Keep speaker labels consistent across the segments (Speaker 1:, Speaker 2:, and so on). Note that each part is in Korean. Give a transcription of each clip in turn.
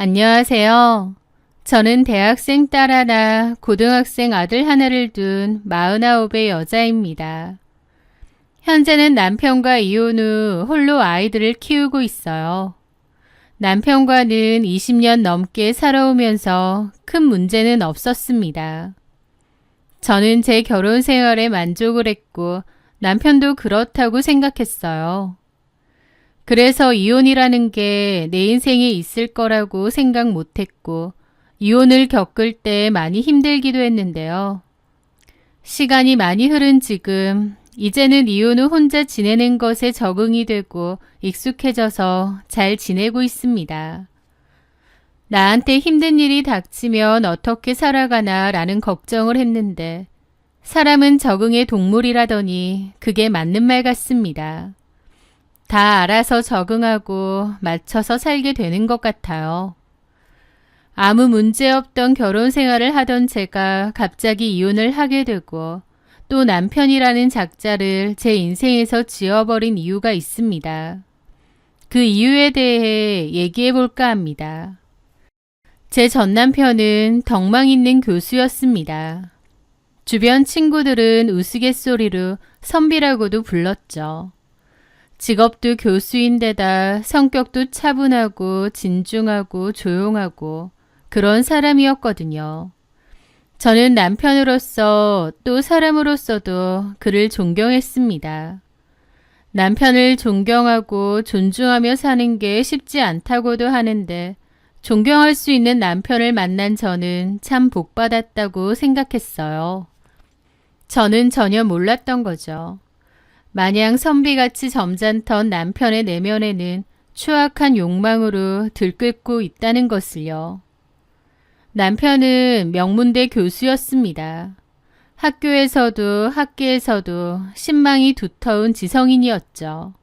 Speaker 1: 안녕하세요. 저는 대학생 딸 하나, 고등학생 아들 하나를 둔 49의 여자입니다. 현재는 남편과 이혼 후 홀로 아이들을 키우고 있어요. 남편과는 20년 넘게 살아오면서 큰 문제는 없었습니다. 저는 제 결혼 생활에 만족을 했고 남편도 그렇다고 생각했어요. 그래서 이혼이라는 게 내 인생에 있을 거라고 생각 못했고 이혼을 겪을 때 많이 힘들기도 했는데요. 시간이 많이 흐른 지금 이제는 이혼 후 혼자 지내는 것에 적응이 되고 익숙해져서 잘 지내고 있습니다. 나한테 힘든 일이 닥치면 어떻게 살아가나 라는 걱정을 했는데 사람은 적응의 동물이라더니 그게 맞는 말 같습니다. 다 알아서 적응하고 맞춰서 살게 되는 것 같아요. 아무 문제 없던 결혼 생활을 하던 제가 갑자기 이혼을 하게 되고 또 남편이라는 작자를 제 인생에서 지워버린 이유가 있습니다. 그 이유에 대해 얘기해 볼까 합니다. 제 전 남편은 덕망 있는 교수였습니다. 주변 친구들은 우스갯소리로 선비라고도 불렀죠. 직업도 교수인데다 성격도 차분하고 진중하고 조용하고 그런 사람이었거든요. 저는 남편으로서 또 사람으로서도 그를 존경했습니다. 남편을 존경하고 존중하며 사는 게 쉽지 않다고도 하는데 존경할 수 있는 남편을 만난 저는 참 복받았다고 생각했어요. 저는 전혀 몰랐던 거죠. 마냥 선비같이 점잖던 남편의 내면에는 추악한 욕망으로 들끓고 있다는 것을요. 남편은 명문대 교수였습니다. 학교에서도 학계에서도 신망이 두터운 지성인이었죠.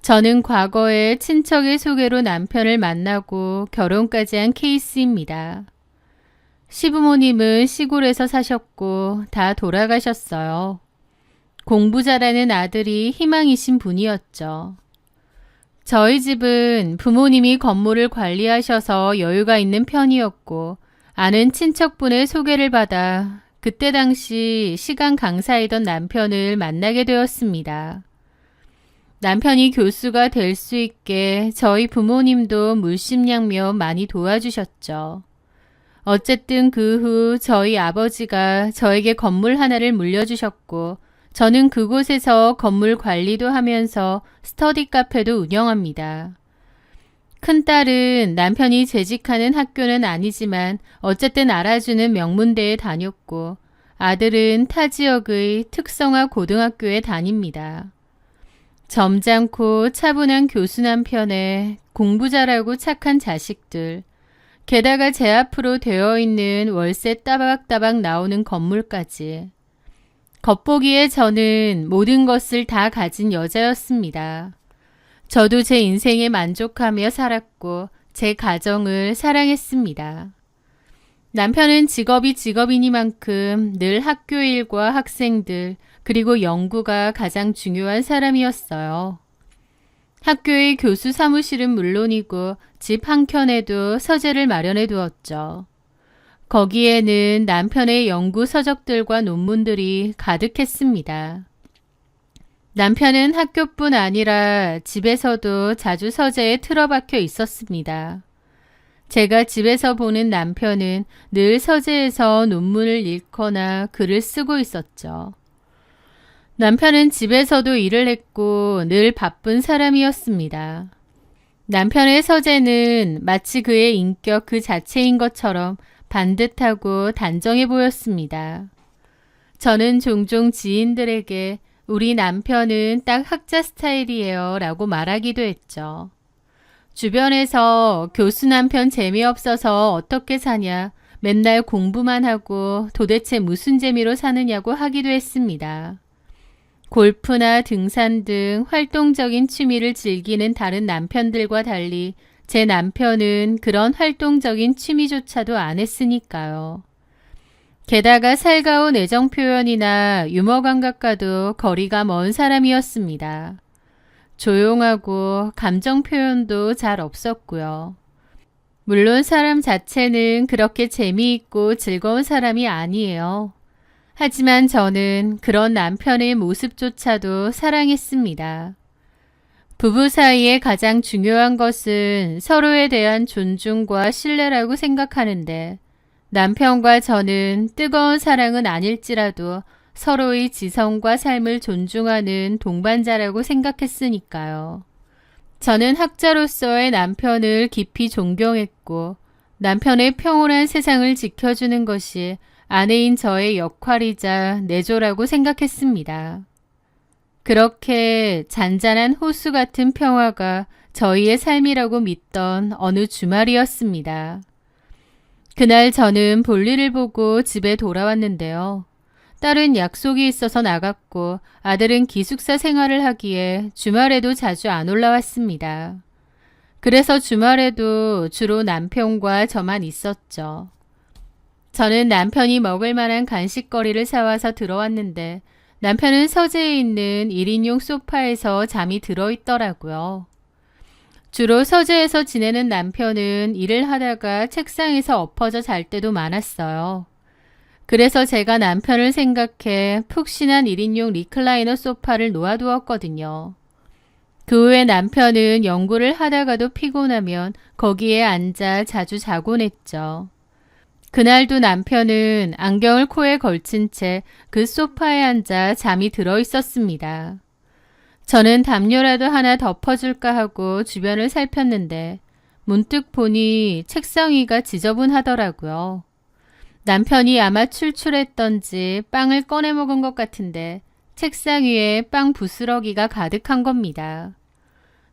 Speaker 1: 저는 과거에 친척의 소개로 남편을 만나고 결혼까지 한 케이스입니다. 시부모님은 시골에서 사셨고 다 돌아가셨어요. 공부 잘하는 아들이 희망이신 분이었죠. 저희 집은 부모님이 건물을 관리하셔서 여유가 있는 편이었고 아는 친척분의 소개를 받아 그때 당시 시간 강사이던 남편을 만나게 되었습니다. 남편이 교수가 될 수 있게 저희 부모님도 물심양면 많이 도와주셨죠. 어쨌든 그 후 저희 아버지가 저에게 건물 하나를 물려주셨고 저는 그곳에서 건물 관리도 하면서 스터디 카페도 운영합니다. 큰딸은 남편이 재직하는 학교는 아니지만 어쨌든 알아주는 명문대에 다녔고 아들은 타 지역의 특성화 고등학교에 다닙니다. 점잖고 차분한 교수 남편에 공부 잘하고 착한 자식들, 게다가 제 앞으로 되어 있는 월세 따박따박 나오는 건물까지. 겉보기에 저는 모든 것을 다 가진 여자였습니다. 저도 제 인생에 만족하며 살았고 제 가정을 사랑했습니다. 남편은 직업이 직업이니만큼 늘 학교 일과 학생들 그리고 연구가 가장 중요한 사람이었어요. 학교의 교수 사무실은 물론이고 집 한켠에도 서재를 마련해 두었죠. 거기에는 남편의 연구 서적들과 논문들이 가득했습니다. 남편은 학교뿐 아니라 집에서도 자주 서재에 틀어박혀 있었습니다. 제가 집에서 보는 남편은 늘 서재에서 논문을 읽거나 글을 쓰고 있었죠. 남편은 집에서도 일을 했고 늘 바쁜 사람이었습니다. 남편의 서재는 마치 그의 인격 그 자체인 것처럼 반듯하고 단정해 보였습니다. 저는 종종 지인들에게 우리 남편은 딱 학자 스타일이에요 라고 말하기도 했죠. 주변에서 교수 남편 재미없어서 어떻게 사냐, 맨날 공부만 하고 도대체 무슨 재미로 사느냐고 하기도 했습니다. 골프나 등산 등 활동적인 취미를 즐기는 다른 남편들과 달리 제 남편은 그런 활동적인 취미조차도 안 했으니까요. 게다가 살가운 애정 표현이나 유머 감각과도 거리가 먼 사람이었습니다. 조용하고 감정 표현도 잘 없었고요. 물론 사람 자체는 그렇게 재미있고 즐거운 사람이 아니에요. 하지만 저는 그런 남편의 모습조차도 사랑했습니다. 부부 사이에 가장 중요한 것은 서로에 대한 존중과 신뢰라고 생각하는데 남편과 저는 뜨거운 사랑은 아닐지라도 서로의 지성과 삶을 존중하는 동반자라고 생각했으니까요. 저는 학자로서의 남편을 깊이 존경했고 남편의 평온한 세상을 지켜주는 것이 아내인 저의 역할이자 내조라고 생각했습니다. 그렇게 잔잔한 호수 같은 평화가 저희의 삶이라고 믿던 어느 주말이었습니다. 그날 저는 볼일을 보고 집에 돌아왔는데요. 딸은 약속이 있어서 나갔고 아들은 기숙사 생활을 하기에 주말에도 자주 안 올라왔습니다. 그래서 주말에도 주로 남편과 저만 있었죠. 저는 남편이 먹을 만한 간식거리를 사와서 들어왔는데 남편은 서재에 있는 1인용 소파에서 잠이 들어있더라고요. 주로 서재에서 지내는 남편은 일을 하다가 책상에서 엎어져 잘 때도 많았어요. 그래서 제가 남편을 생각해 푹신한 1인용 리클라이너 소파를 놓아두었거든요. 그 후에 남편은 연구를 하다가도 피곤하면 거기에 앉아 자주 자곤 했죠. 그날도 남편은 안경을 코에 걸친 채 그 소파에 앉아 잠이 들어 있었습니다. 저는 담요라도 하나 덮어줄까 하고 주변을 살폈는데 문득 보니 책상 위가 지저분하더라고요. 남편이 아마 출출했던지 빵을 꺼내 먹은 것 같은데 책상 위에 빵 부스러기가 가득한 겁니다.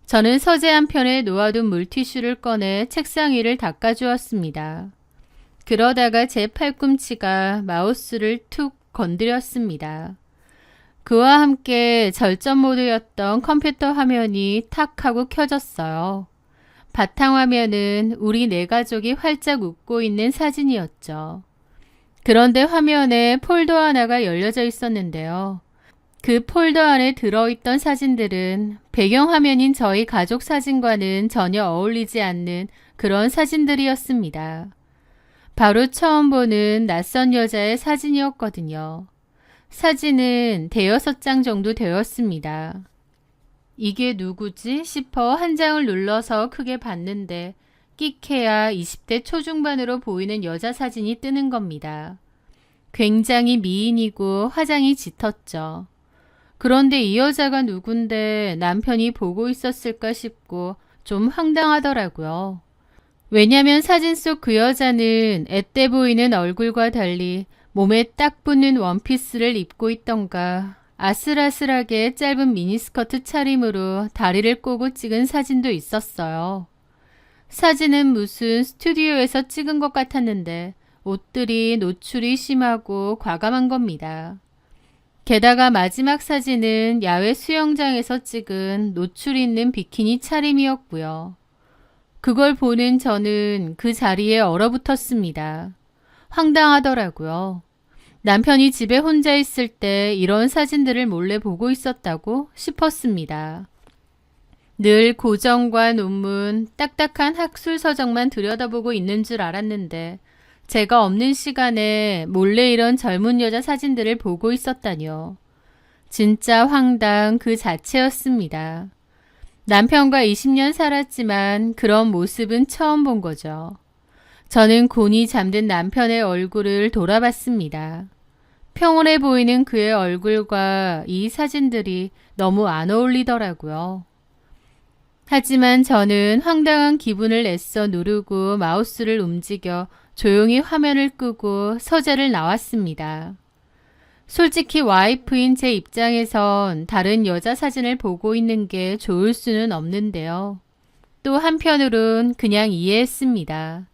Speaker 1: 저는 서재 한편에 놓아둔 물티슈를 꺼내 책상 위를 닦아주었습니다. 그러다가 제 팔꿈치가 마우스를 툭 건드렸습니다. 그와 함께 절전 모드였던 컴퓨터 화면이 탁 하고 켜졌어요. 바탕화면은 우리 네 가족이 활짝 웃고 있는 사진이었죠. 그런데 화면에 폴더 하나가 열려져 있었는데요. 그 폴더 안에 들어있던 사진들은 배경화면인 저희 가족 사진과는 전혀 어울리지 않는 그런 사진들이었습니다. 바로 처음 보는 낯선 여자의 사진이었거든요. 사진은 대여섯 장 정도 되었습니다. 이게 누구지 싶어 한 장을 눌러서 크게 봤는데 끼케야 20대 초중반으로 보이는 여자 사진이 뜨는 겁니다. 굉장히 미인이고 화장이 짙었죠. 그런데 이 여자가 누군데 남편이 보고 있었을까 싶고 좀 황당하더라고요. 왜냐면 사진 속 그 여자는 앳돼 보이는 얼굴과 달리 몸에 딱 붙는 원피스를 입고 있던가 아슬아슬하게 짧은 미니스커트 차림으로 다리를 꼬고 찍은 사진도 있었어요. 사진은 무슨 스튜디오에서 찍은 것 같았는데 옷들이 노출이 심하고 과감한 겁니다. 게다가 마지막 사진은 야외 수영장에서 찍은 노출 있는 비키니 차림이었고요. 그걸 보는 저는 그 자리에 얼어붙었습니다. 황당하더라고요. 남편이 집에 혼자 있을 때 이런 사진들을 몰래 보고 있었다고 싶었습니다. 늘 고전과 논문, 딱딱한 학술 서적만 들여다보고 있는 줄 알았는데 제가 없는 시간에 몰래 이런 젊은 여자 사진들을 보고 있었다뇨. 진짜 황당 그 자체였습니다. 남편과 20년 살았지만 그런 모습은 처음 본 거죠. 저는 곤히 잠든 남편의 얼굴을 돌아봤습니다. 평온해 보이는 그의 얼굴과 이 사진들이 너무 안 어울리더라고요. 하지만 저는 황당한 기분을 애써 누르고 마우스를 움직여 조용히 화면을 끄고 서재를 나왔습니다. 솔직히 와이프인 제 입장에선 다른 여자 사진을 보고 있는 게 좋을 수는 없는데요. 또 한편으론 그냥 이해했습니다.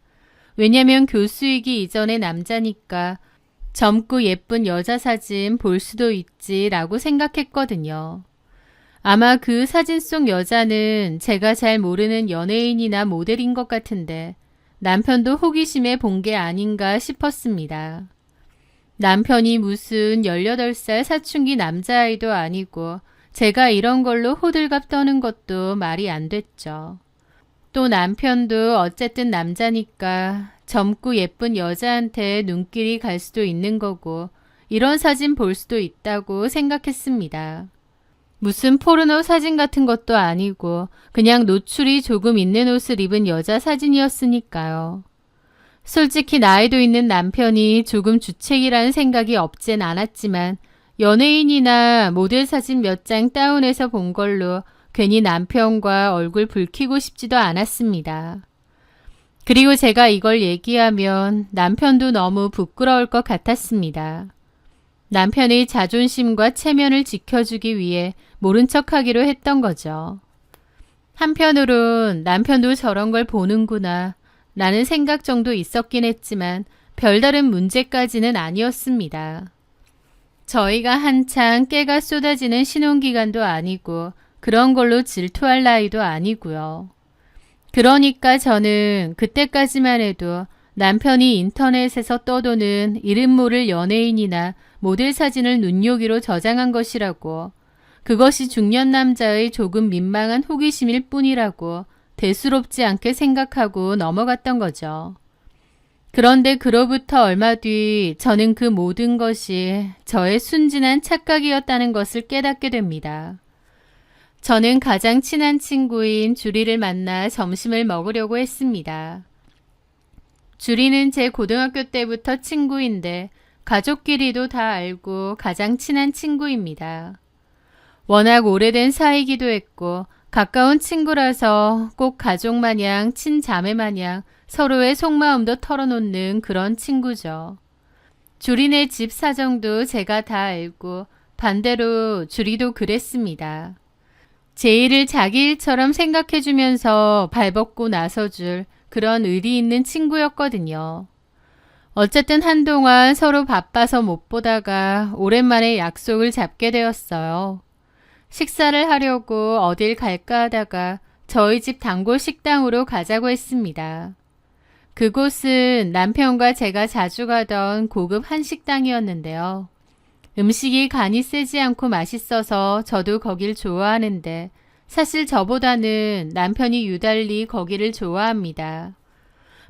Speaker 1: 왜냐면 교수이기 이전의 남자니까 젊고 예쁜 여자 사진 볼 수도 있지라고 생각했거든요. 아마 그 사진 속 여자는 제가 잘 모르는 연예인이나 모델인 것 같은데 남편도 호기심에 본 게 아닌가 싶었습니다. 남편이 무슨 18살 사춘기 남자아이도 아니고 제가 이런 걸로 호들갑 떠는 것도 말이 안 됐죠. 또 남편도 어쨌든 남자니까 젊고 예쁜 여자한테 눈길이 갈 수도 있는 거고 이런 사진 볼 수도 있다고 생각했습니다. 무슨 포르노 사진 같은 것도 아니고 그냥 노출이 조금 있는 옷을 입은 여자 사진이었으니까요. 솔직히 나이도 있는 남편이 조금 주책이라는 생각이 없진 않았지만 연예인이나 모델 사진 몇 장 다운해서 본 걸로 괜히 남편과 얼굴 붉히고 싶지도 않았습니다. 그리고 제가 이걸 얘기하면 남편도 너무 부끄러울 것 같았습니다. 남편의 자존심과 체면을 지켜주기 위해 모른 척하기로 했던 거죠. 한편으론 남편도 저런 걸 보는구나 라는 생각 정도 있었긴 했지만 별다른 문제까지는 아니었습니다. 저희가 한창 깨가 쏟아지는 신혼기간도 아니고 그런 걸로 질투할 나이도 아니고요. 그러니까 저는 그때까지만 해도 남편이 인터넷에서 떠도는 이름 모를 연예인이나 모델 사진을 눈요기로 저장한 것이라고, 그것이 중년 남자의 조금 민망한 호기심일 뿐이라고 대수롭지 않게 생각하고 넘어갔던 거죠. 그런데 그로부터 얼마 뒤 저는 그 모든 것이 저의 순진한 착각이었다는 것을 깨닫게 됩니다. 저는 가장 친한 친구인 주리를 만나 점심을 먹으려고 했습니다. 주리는 제 고등학교 때부터 친구인데 가족끼리도 다 알고 가장 친한 친구입니다. 워낙 오래된 사이기도 했고 가까운 친구라서 꼭 가족 마냥 친자매 마냥 서로의 속마음도 털어놓는 그런 친구죠. 주리네 집 사정도 제가 다 알고 반대로 주리도 그랬습니다. 제 일을 자기 일처럼 생각해주면서 발벗고 나서줄 그런 의리 있는 친구였거든요. 어쨌든 한동안 서로 바빠서 못 보다가 오랜만에 약속을 잡게 되었어요. 식사를 하려고 어딜 갈까 하다가 저희 집 단골 식당으로 가자고 했습니다. 그곳은 남편과 제가 자주 가던 고급 한식당이었는데요. 음식이 간이 세지 않고 맛있어서 저도 거길 좋아하는데 사실 저보다는 남편이 유달리 거기를 좋아합니다.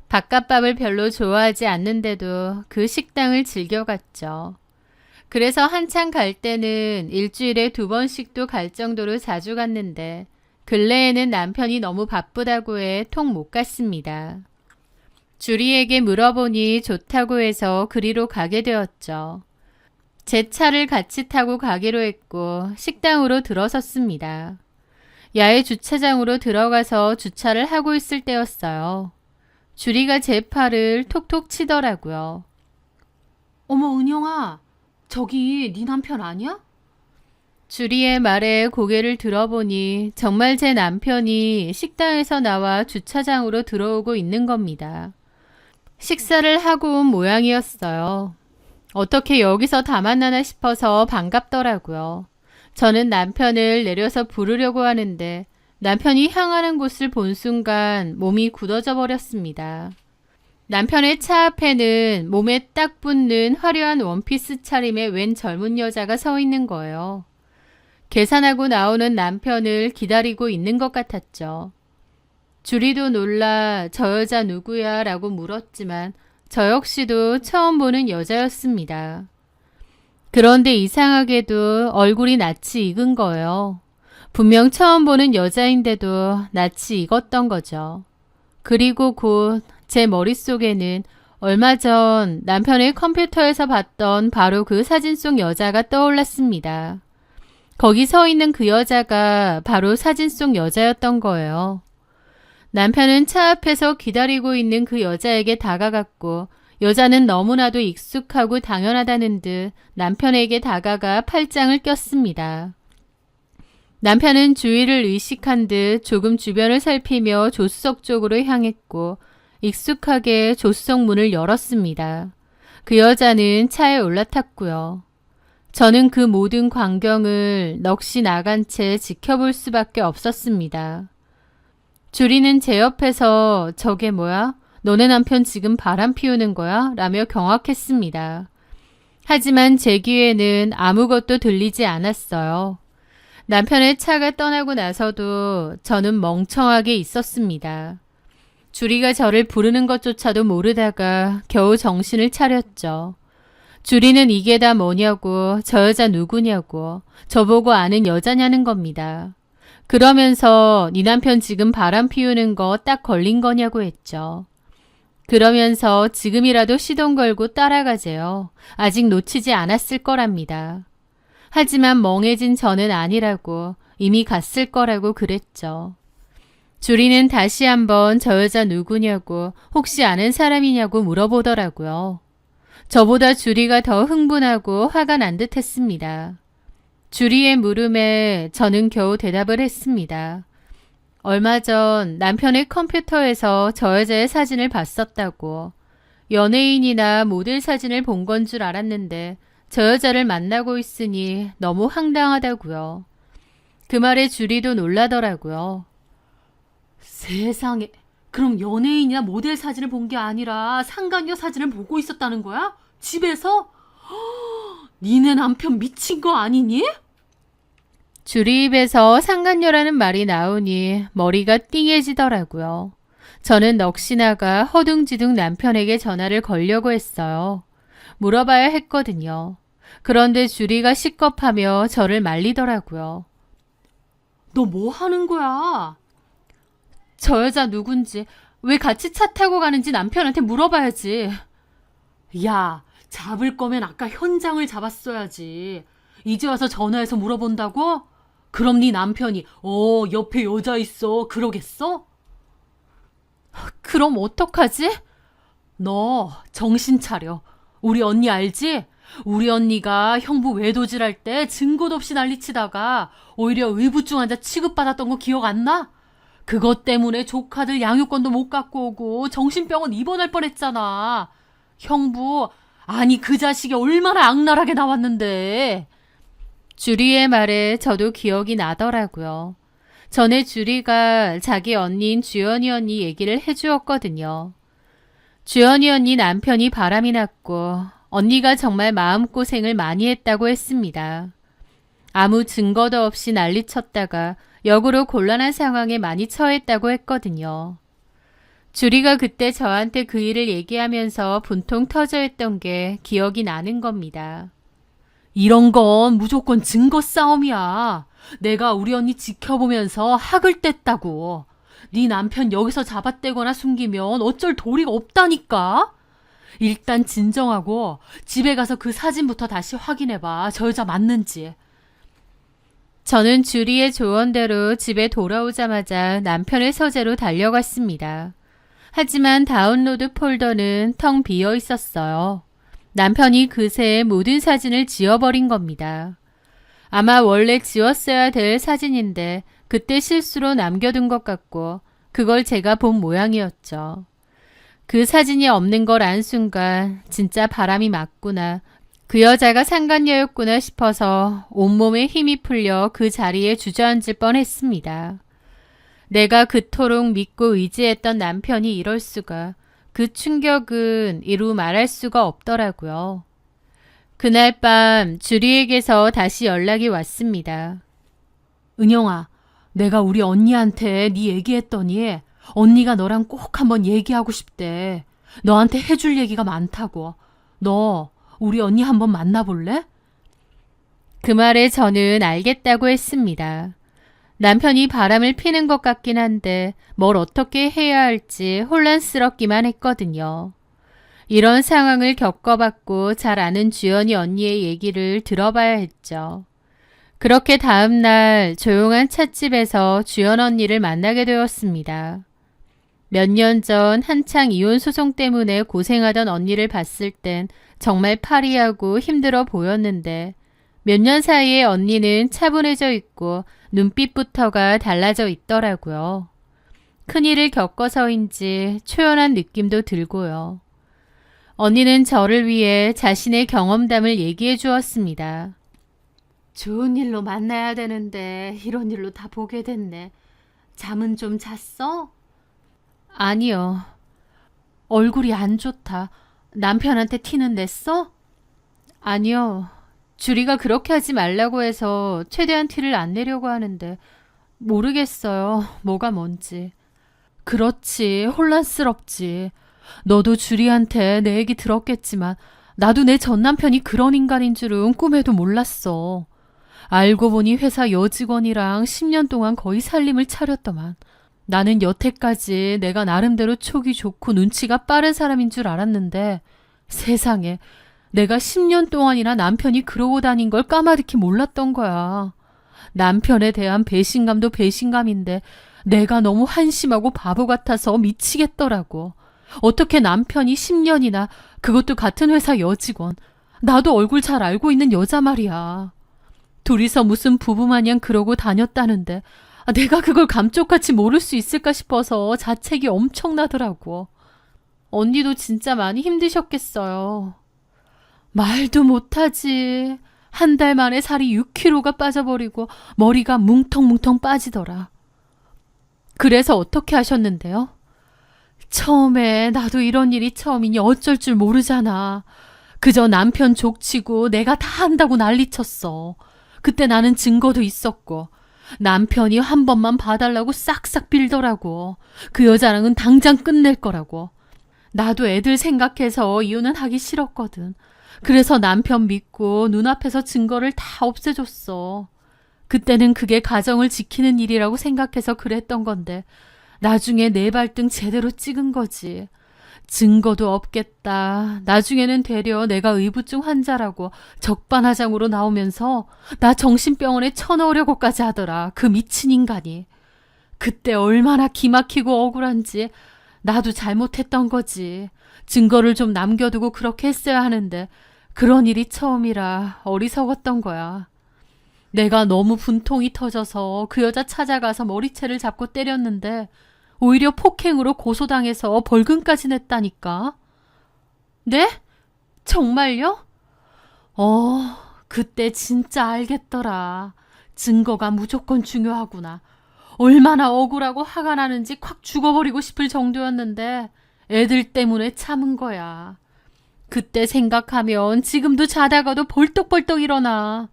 Speaker 1: 바깥밥을 별로 좋아하지 않는데도 그 식당을 즐겨갔죠. 그래서 한참 갈 때는 일주일에 2번씩도 갈 정도로 자주 갔는데 근래에는 남편이 너무 바쁘다고 해 통 못 갔습니다. 주리에게 물어보니 좋다고 해서 그리로 가게 되었죠. 제 차를 같이 타고 가기로 했고 식당으로 들어섰습니다. 야외 주차장으로 들어가서 주차를 하고 있을 때였어요. 주리가 제 팔을 톡톡 치더라고요. 어머 은영아, 저기 네 남편 아니야? 주리의 말에 고개를 들어보니 정말 제 남편이 식당에서 나와 주차장으로 들어오고 있는 겁니다. 식사를 하고 온 모양이었어요. 어떻게 여기서 다 만나나 싶어서 반갑더라고요. 저는 남편을 내려서 부르려고 하는데 남편이 향하는 곳을 본 순간 몸이 굳어져 버렸습니다. 남편의 차 앞에는 몸에 딱 붙는 화려한 원피스 차림의 웬 젊은 여자가 서 있는 거예요. 계산하고 나오는 남편을 기다리고 있는 것 같았죠. 주리도 놀라 저 여자 누구야 라고 물었지만 저 역시도 처음 보는 여자였습니다. 그런데 이상하게도 얼굴이 낯이 익은 거예요. 분명 처음 보는 여자인데도 낯이 익었던 거죠. 그리고 곧 제 머릿속에는 얼마 전 남편의 컴퓨터에서 봤던 바로 그 사진 속 여자가 떠올랐습니다. 거기 서 있는 그 여자가 바로 사진 속 여자였던 거예요. 남편은 차 앞에서 기다리고 있는 그 여자에게 다가갔고 여자는 너무나도 익숙하고 당연하다는 듯 남편에게 다가가 팔짱을 꼈습니다. 남편은 주위를 의식한 듯 조금 주변을 살피며 조수석 쪽으로 향했고 익숙하게 조수석 문을 열었습니다. 그 여자는 차에 올라탔고요. 저는 그 모든 광경을 넋이 나간 채 지켜볼 수밖에 없었습니다. 주리는 제 옆에서 저게 뭐야? 너네 남편 지금 바람 피우는 거야? 라며 경악했습니다. 하지만 제 귀에는 아무것도 들리지 않았어요. 남편의 차가 떠나고 나서도 저는 멍청하게 있었습니다. 주리가 저를 부르는 것조차도 모르다가 겨우 정신을 차렸죠. 주리는 이게 다 뭐냐고, 저 여자 누구냐고, 저보고 아는 여자냐는 겁니다. 그러면서 네 남편 지금 바람 피우는 거 딱 걸린 거냐고 했죠. 그러면서 지금이라도 시동 걸고 따라가재요. 아직 놓치지 않았을 거랍니다. 하지만 멍해진 저는 아니라고, 이미 갔을 거라고 그랬죠. 주리는 다시 한번 저 여자 누구냐고, 혹시 아는 사람이냐고 물어보더라고요. 저보다 주리가 더 흥분하고 화가 난 듯 했습니다. 주리의 물음에 저는 겨우 대답을 했습니다. 얼마 전 남편의 컴퓨터에서 저 여자의 사진을 봤었다고. 연예인이나 모델 사진을 본 건 줄 알았는데 저 여자를 만나고 있으니 너무 황당하다고요. 그 말에 주리도 놀라더라고요. 세상에, 그럼 연예인이나 모델 사진을 본 게 아니라 상간녀 사진을 보고 있었다는 거야? 집에서? 니네 남편 미친 거 아니니? 주리 입에서 상간녀라는 말이 나오니 머리가 띵해지더라고요. 저는 넋이나가 허둥지둥 남편에게 전화를 걸려고 했어요. 물어봐야 했거든요. 그런데 주리가 식겁하며 저를 말리더라고요. 너 뭐 하는 거야? 저 여자 누군지, 왜 같이 차 타고 가는지 남편한테 물어봐야지. 야, 잡을 거면 아까 현장을 잡았어야지. 이제 와서 전화해서 물어본다고? 그럼 네 남편이 옆에 여자 있어 그러겠어? 그럼 어떡하지? 너 정신 차려. 우리 언니 알지? 우리 언니가 형부 외도질할 때 증거도 없이 난리치다가 오히려 의부증환자 취급받았던 거 기억 안 나? 그것 때문에 조카들 양육권도 못 갖고 오고 정신병원 입원할 뻔했잖아. 형부, 아니 그 자식이 얼마나 악랄하게 나왔는데. 주리의 말에 저도 기억이 나더라고요. 전에 주리가 자기 언니인 주연이 언니 얘기를 해주었거든요. 주연이 언니 남편이 바람이 났고 언니가 정말 마음고생을 많이 했다고 했습니다. 아무 증거도 없이 난리쳤다가 역으로 곤란한 상황에 많이 처했다고 했거든요. 주리가 그때 저한테 그 일을 얘기하면서 분통 터져 했던 게 기억이 나는 겁니다. 이런 건 무조건 증거 싸움이야. 내가 우리 언니 지켜보면서 학을 뗐다고. 네 남편 여기서 잡아떼거나 숨기면 어쩔 도리가 없다니까. 일단 진정하고 집에 가서 그 사진부터 다시 확인해봐. 저 여자 맞는지. 저는 주리의 조언대로 집에 돌아오자마자 남편의 서재로 달려갔습니다. 하지만 다운로드 폴더는 텅 비어 있었어요. 남편이 그새 모든 사진을 지워버린 겁니다. 아마 원래 지웠어야 될 사진인데 그때 실수로 남겨둔 것 같고 그걸 제가 본 모양이었죠. 그 사진이 없는 걸 안 순간 진짜 바람이 맞구나. 그 여자가 상간녀였구나 싶어서 온몸에 힘이 풀려 그 자리에 주저앉을 뻔했습니다. 내가 그토록 믿고 의지했던 남편이 이럴 수가. 그 충격은 이루 말할 수가 없더라고요. 그날 밤 주리에게서 다시 연락이 왔습니다. 은영아, 내가 우리 언니한테 네 얘기했더니 언니가 너랑 꼭 한번 얘기하고 싶대. 너한테 해줄 얘기가 많다고. 너 우리 언니 한번 만나볼래? 그 말에 저는 알겠다고 했습니다. 남편이 바람을 피는 것 같긴 한데 뭘 어떻게 해야 할지 혼란스럽기만 했거든요. 이런 상황을 겪어봤고 잘 아는 주연이 언니의 얘기를 들어봐야 했죠. 그렇게 다음날 조용한 찻집에서 주연 언니를 만나게 되었습니다. 몇 년 전 한창 이혼 소송 때문에 고생하던 언니를 봤을 땐 정말 파리하고 힘들어 보였는데 몇 년 사이에 언니는 차분해져 있고 눈빛부터가 달라져 있더라고요. 큰일을 겪어서인지 초연한 느낌도 들고요. 언니는 저를 위해 자신의 경험담을 얘기해 주었습니다. 좋은 일로 만나야 되는데 이런 일로 다 보게 됐네. 잠은 좀 잤어? 아니요. 얼굴이 안 좋다. 남편한테 티는 냈어? 아니요. 주리가 그렇게 하지 말라고 해서 최대한 티를 안 내려고 하는데 모르겠어요. 뭐가 뭔지. 그렇지. 혼란스럽지. 너도 주리한테 내 얘기 들었겠지만 나도 내 전남편이 그런 인간인 줄은 꿈에도 몰랐어. 알고 보니 회사 여직원이랑 10년 동안 거의 살림을 차렸더만. 나는 여태까지 내가 나름대로 촉이 좋고 눈치가 빠른 사람인 줄 알았는데 세상에 내가 10년 동안이나 남편이 그러고 다닌 걸 까마득히 몰랐던 거야. 남편에 대한 배신감도 배신감인데 내가 너무 한심하고 바보 같아서 미치겠더라고. 어떻게 남편이 10년이나 그것도 같은 회사 여직원. 나도 얼굴 잘 알고 있는 여자 말이야. 둘이서 무슨 부부 마냥 그러고 다녔다는데 내가 그걸 감쪽같이 모를 수 있을까 싶어서 자책이 엄청나더라고. 언니도 진짜 많이 힘드셨겠어요. 말도 못하지. 한 달 만에 살이 6kg가 빠져버리고 머리가 뭉텅뭉텅 빠지더라. 그래서 어떻게 하셨는데요? 처음에 나도 이런 일이 처음이니 어쩔 줄 모르잖아. 그저 남편 족치고 내가 다 한다고 난리쳤어. 그때 나는 증거도 있었고 남편이 한 번만 봐달라고 싹싹 빌더라고. 그 여자랑은 당장 끝낼 거라고. 나도 애들 생각해서 이혼은 하기 싫었거든. 그래서 남편 믿고 눈앞에서 증거를 다 없애줬어. 그때는 그게 가정을 지키는 일이라고 생각해서 그랬던 건데 나중에 내 발등 제대로 찍은 거지. 증거도 없겠다. 나중에는 되려 내가 의부증 환자라고 적반하장으로 나오면서 나 정신병원에 쳐넣으려고까지 하더라. 그 미친 인간이. 그때 얼마나 기막히고 억울한지. 나도 잘못했던 거지. 증거를 좀 남겨두고 그렇게 했어야 하는데 그런 일이 처음이라 어리석었던 거야. 내가 너무 분통이 터져서 그 여자 찾아가서 머리채를 잡고 때렸는데 오히려 폭행으로 고소당해서 벌금까지 냈다니까. 네? 정말요? 그때 진짜 알겠더라. 증거가 무조건 중요하구나. 얼마나 억울하고 화가 나는지 콱 죽어버리고 싶을 정도였는데 애들 때문에 참은 거야. 그때 생각하면 지금도 자다가도 벌떡벌떡 일어나.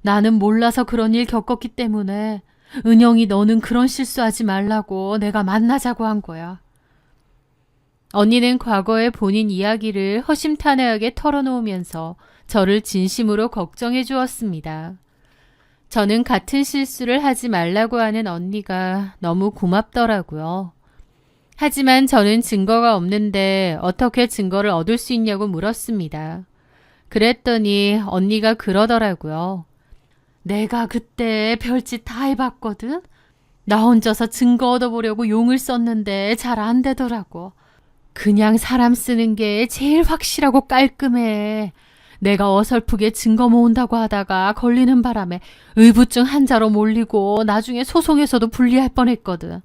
Speaker 1: 나는 몰라서 그런 일 겪었기 때문에 은영이 너는 그런 실수하지 말라고 내가 만나자고 한 거야. 언니는 과거의 본인 이야기를 허심탄회하게 털어놓으면서 저를 진심으로 걱정해 주었습니다. 저는 같은 실수를 하지 말라고 하는 언니가 너무 고맙더라고요. 하지만 저는 증거가 없는데 어떻게 증거를 얻을 수 있냐고 물었습니다. 그랬더니 언니가 그러더라고요. 내가 그때 별짓 다 해봤거든. 나 혼자서 증거 얻어보려고 용을 썼는데 잘 안 되더라고. 그냥 사람 쓰는 게 제일 확실하고 깔끔해. 내가 어설프게 증거 모은다고 하다가 걸리는 바람에 의부증 환자로 몰리고 나중에 소송에서도 불리할 뻔했거든.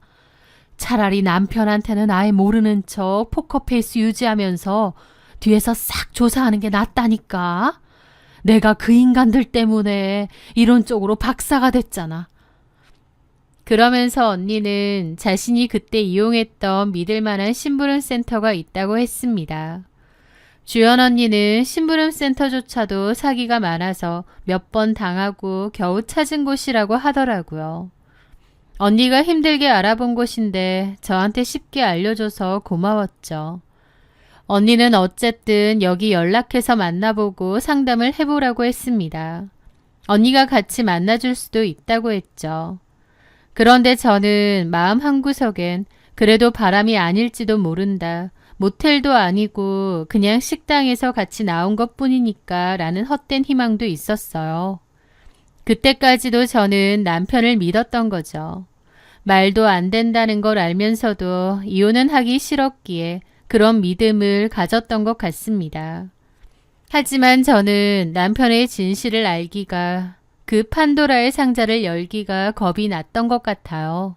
Speaker 1: 차라리 남편한테는 아예 모르는 척 포커페이스 유지하면서 뒤에서 싹 조사하는 게 낫다니까. 내가 그 인간들 때문에 이런 쪽으로 박사가 됐잖아. 그러면서 언니는 자신이 그때 이용했던 믿을 만한 심부름 센터가 있다고 했습니다. 주연 언니는 심부름 센터조차도 사기가 많아서 몇 번 당하고 겨우 찾은 곳이라고 하더라고요. 언니가 힘들게 알아본 곳인데 저한테 쉽게 알려줘서 고마웠죠. 언니는 어쨌든 여기 연락해서 만나보고 상담을 해보라고 했습니다. 언니가 같이 만나줄 수도 있다고 했죠. 그런데 저는 마음 한구석엔 그래도 바람이 아닐지도 모른다. 모텔도 아니고 그냥 식당에서 같이 나온 것뿐이니까 라는 헛된 희망도 있었어요. 그때까지도 저는 남편을 믿었던 거죠. 말도 안 된다는 걸 알면서도 이혼은 하기 싫었기에 그런 믿음을 가졌던 것 같습니다. 하지만 저는 남편의 진실을 알기가, 그 판도라의 상자를 열기가 겁이 났던 것 같아요.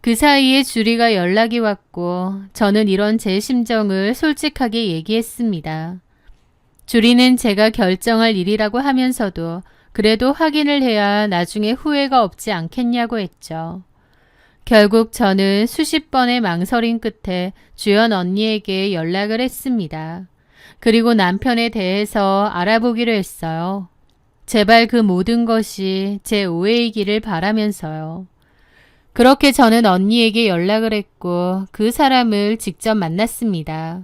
Speaker 1: 그 사이에 주리가 연락이 왔고 저는 이런 제 심정을 솔직하게 얘기했습니다. 주리는 제가 결정할 일이라고 하면서도 그래도 확인을 해야 나중에 후회가 없지 않겠냐고 했죠. 결국 저는 수십 번의 망설임 끝에 주연 언니에게 연락을 했습니다. 그리고 남편에 대해서 알아보기로 했어요. 제발 그 모든 것이 제 오해이기를 바라면서요. 그렇게 저는 언니에게 연락을 했고 그 사람을 직접 만났습니다.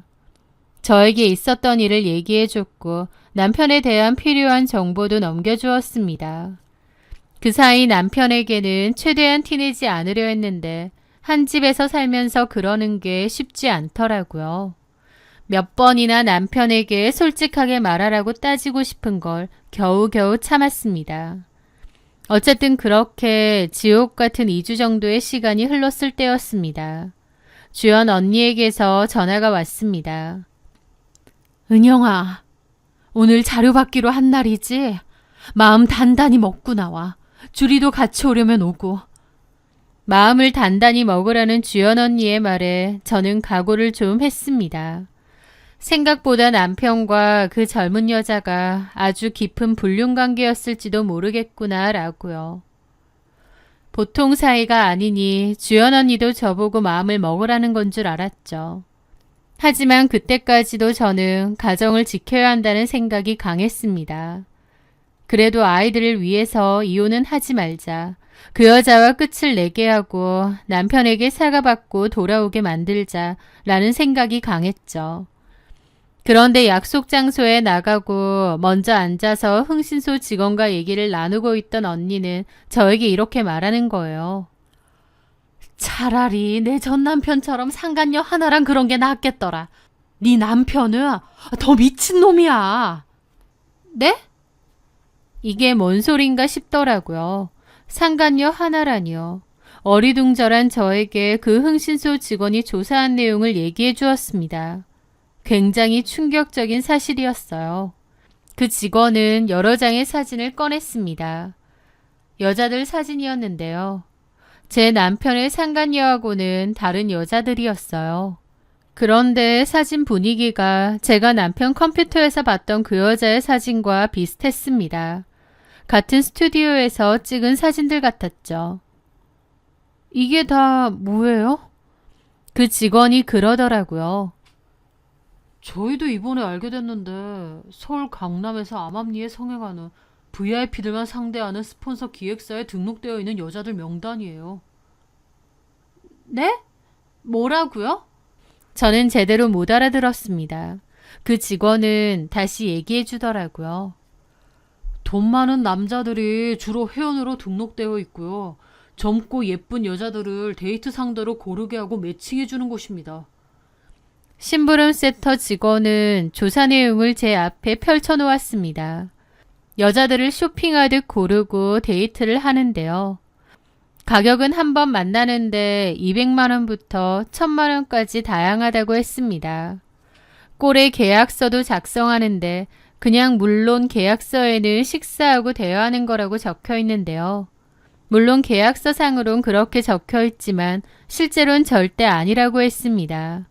Speaker 1: 저에게 있었던 일을 얘기해줬고 남편에 대한 필요한 정보도 넘겨주었습니다. 그 사이 남편에게는 최대한 티내지 않으려 했는데 한 집에서 살면서 그러는 게 쉽지 않더라고요. 몇 번이나 남편에게 솔직하게 말하라고 따지고 싶은 걸 겨우겨우 참았습니다. 어쨌든 그렇게 지옥 같은 2주 정도의 시간이 흘렀을 때였습니다. 주연 언니에게서 전화가 왔습니다. 은영아, 오늘 자료 받기로 한 날이지? 마음 단단히 먹고 나와. 주리도 같이 오려면 오고. 마음을 단단히 먹으라는 주연 언니의 말에 저는 각오를 좀 했습니다. 생각보다 남편과 그 젊은 여자가 아주 깊은 불륜 관계였을지도 모르겠구나 라고요. 보통 사이가 아니니 주연 언니도 저보고 마음을 먹으라는 건 줄 알았죠. 하지만 그때까지도 저는 가정을 지켜야 한다는 생각이 강했습니다. 그래도 아이들을 위해서 이혼은 하지 말자. 그 여자와 끝을 내게 하고 남편에게 사과받고 돌아오게 만들자라는 생각이 강했죠. 그런데 약속 장소에 나가고 먼저 앉아서 흥신소 직원과 얘기를 나누고 있던 언니는 저에게 이렇게 말하는 거예요. 차라리 내 전 남편처럼 상간녀 하나랑 그런 게 낫겠더라. 네 남편은 더 미친놈이야. 네? 이게 뭔 소린가 싶더라고요. 상간녀 하나라니요. 어리둥절한 저에게 그 흥신소 직원이 조사한 내용을 얘기해 주었습니다. 굉장히 충격적인 사실이었어요. 그 직원은 여러 장의 사진을 꺼냈습니다. 여자들 사진이었는데요. 제 남편의 상간녀하고는 다른 여자들이었어요. 그런데 사진 분위기가 제가 남편 컴퓨터에서 봤던 그 여자의 사진과 비슷했습니다. 같은 스튜디오에서 찍은 사진들 같았죠. 이게 다 뭐예요? 그 직원이 그러더라고요. 저희도 이번에 알게 됐는데 서울 강남에서 암암리에 성행하는 VIP들만 상대하는 스폰서 기획사에 등록되어 있는 여자들 명단이에요. 네? 뭐라고요? 저는 제대로 못 알아들었습니다. 그 직원은 다시 얘기해 주더라고요. 돈 많은 남자들이 주로 회원으로 등록되어 있고요. 젊고 예쁜 여자들을 데이트 상대로 고르게 하고 매칭해 주는 곳입니다. 심부름 세터 직원은 조사 내용을 제 앞에 펼쳐놓았습니다. 여자들을 쇼핑하듯 고르고 데이트를 하는데요. 가격은 한 번 만나는데 200만 원부터 1000만 원까지 다양하다고 했습니다. 꼴의 계약서도 작성하는데 그냥 물론 계약서에는 식사하고 대화하는 거라고 적혀 있는데요. 물론 계약서상으론 그렇게 적혀 있지만 실제로는 절대 아니라고 했습니다.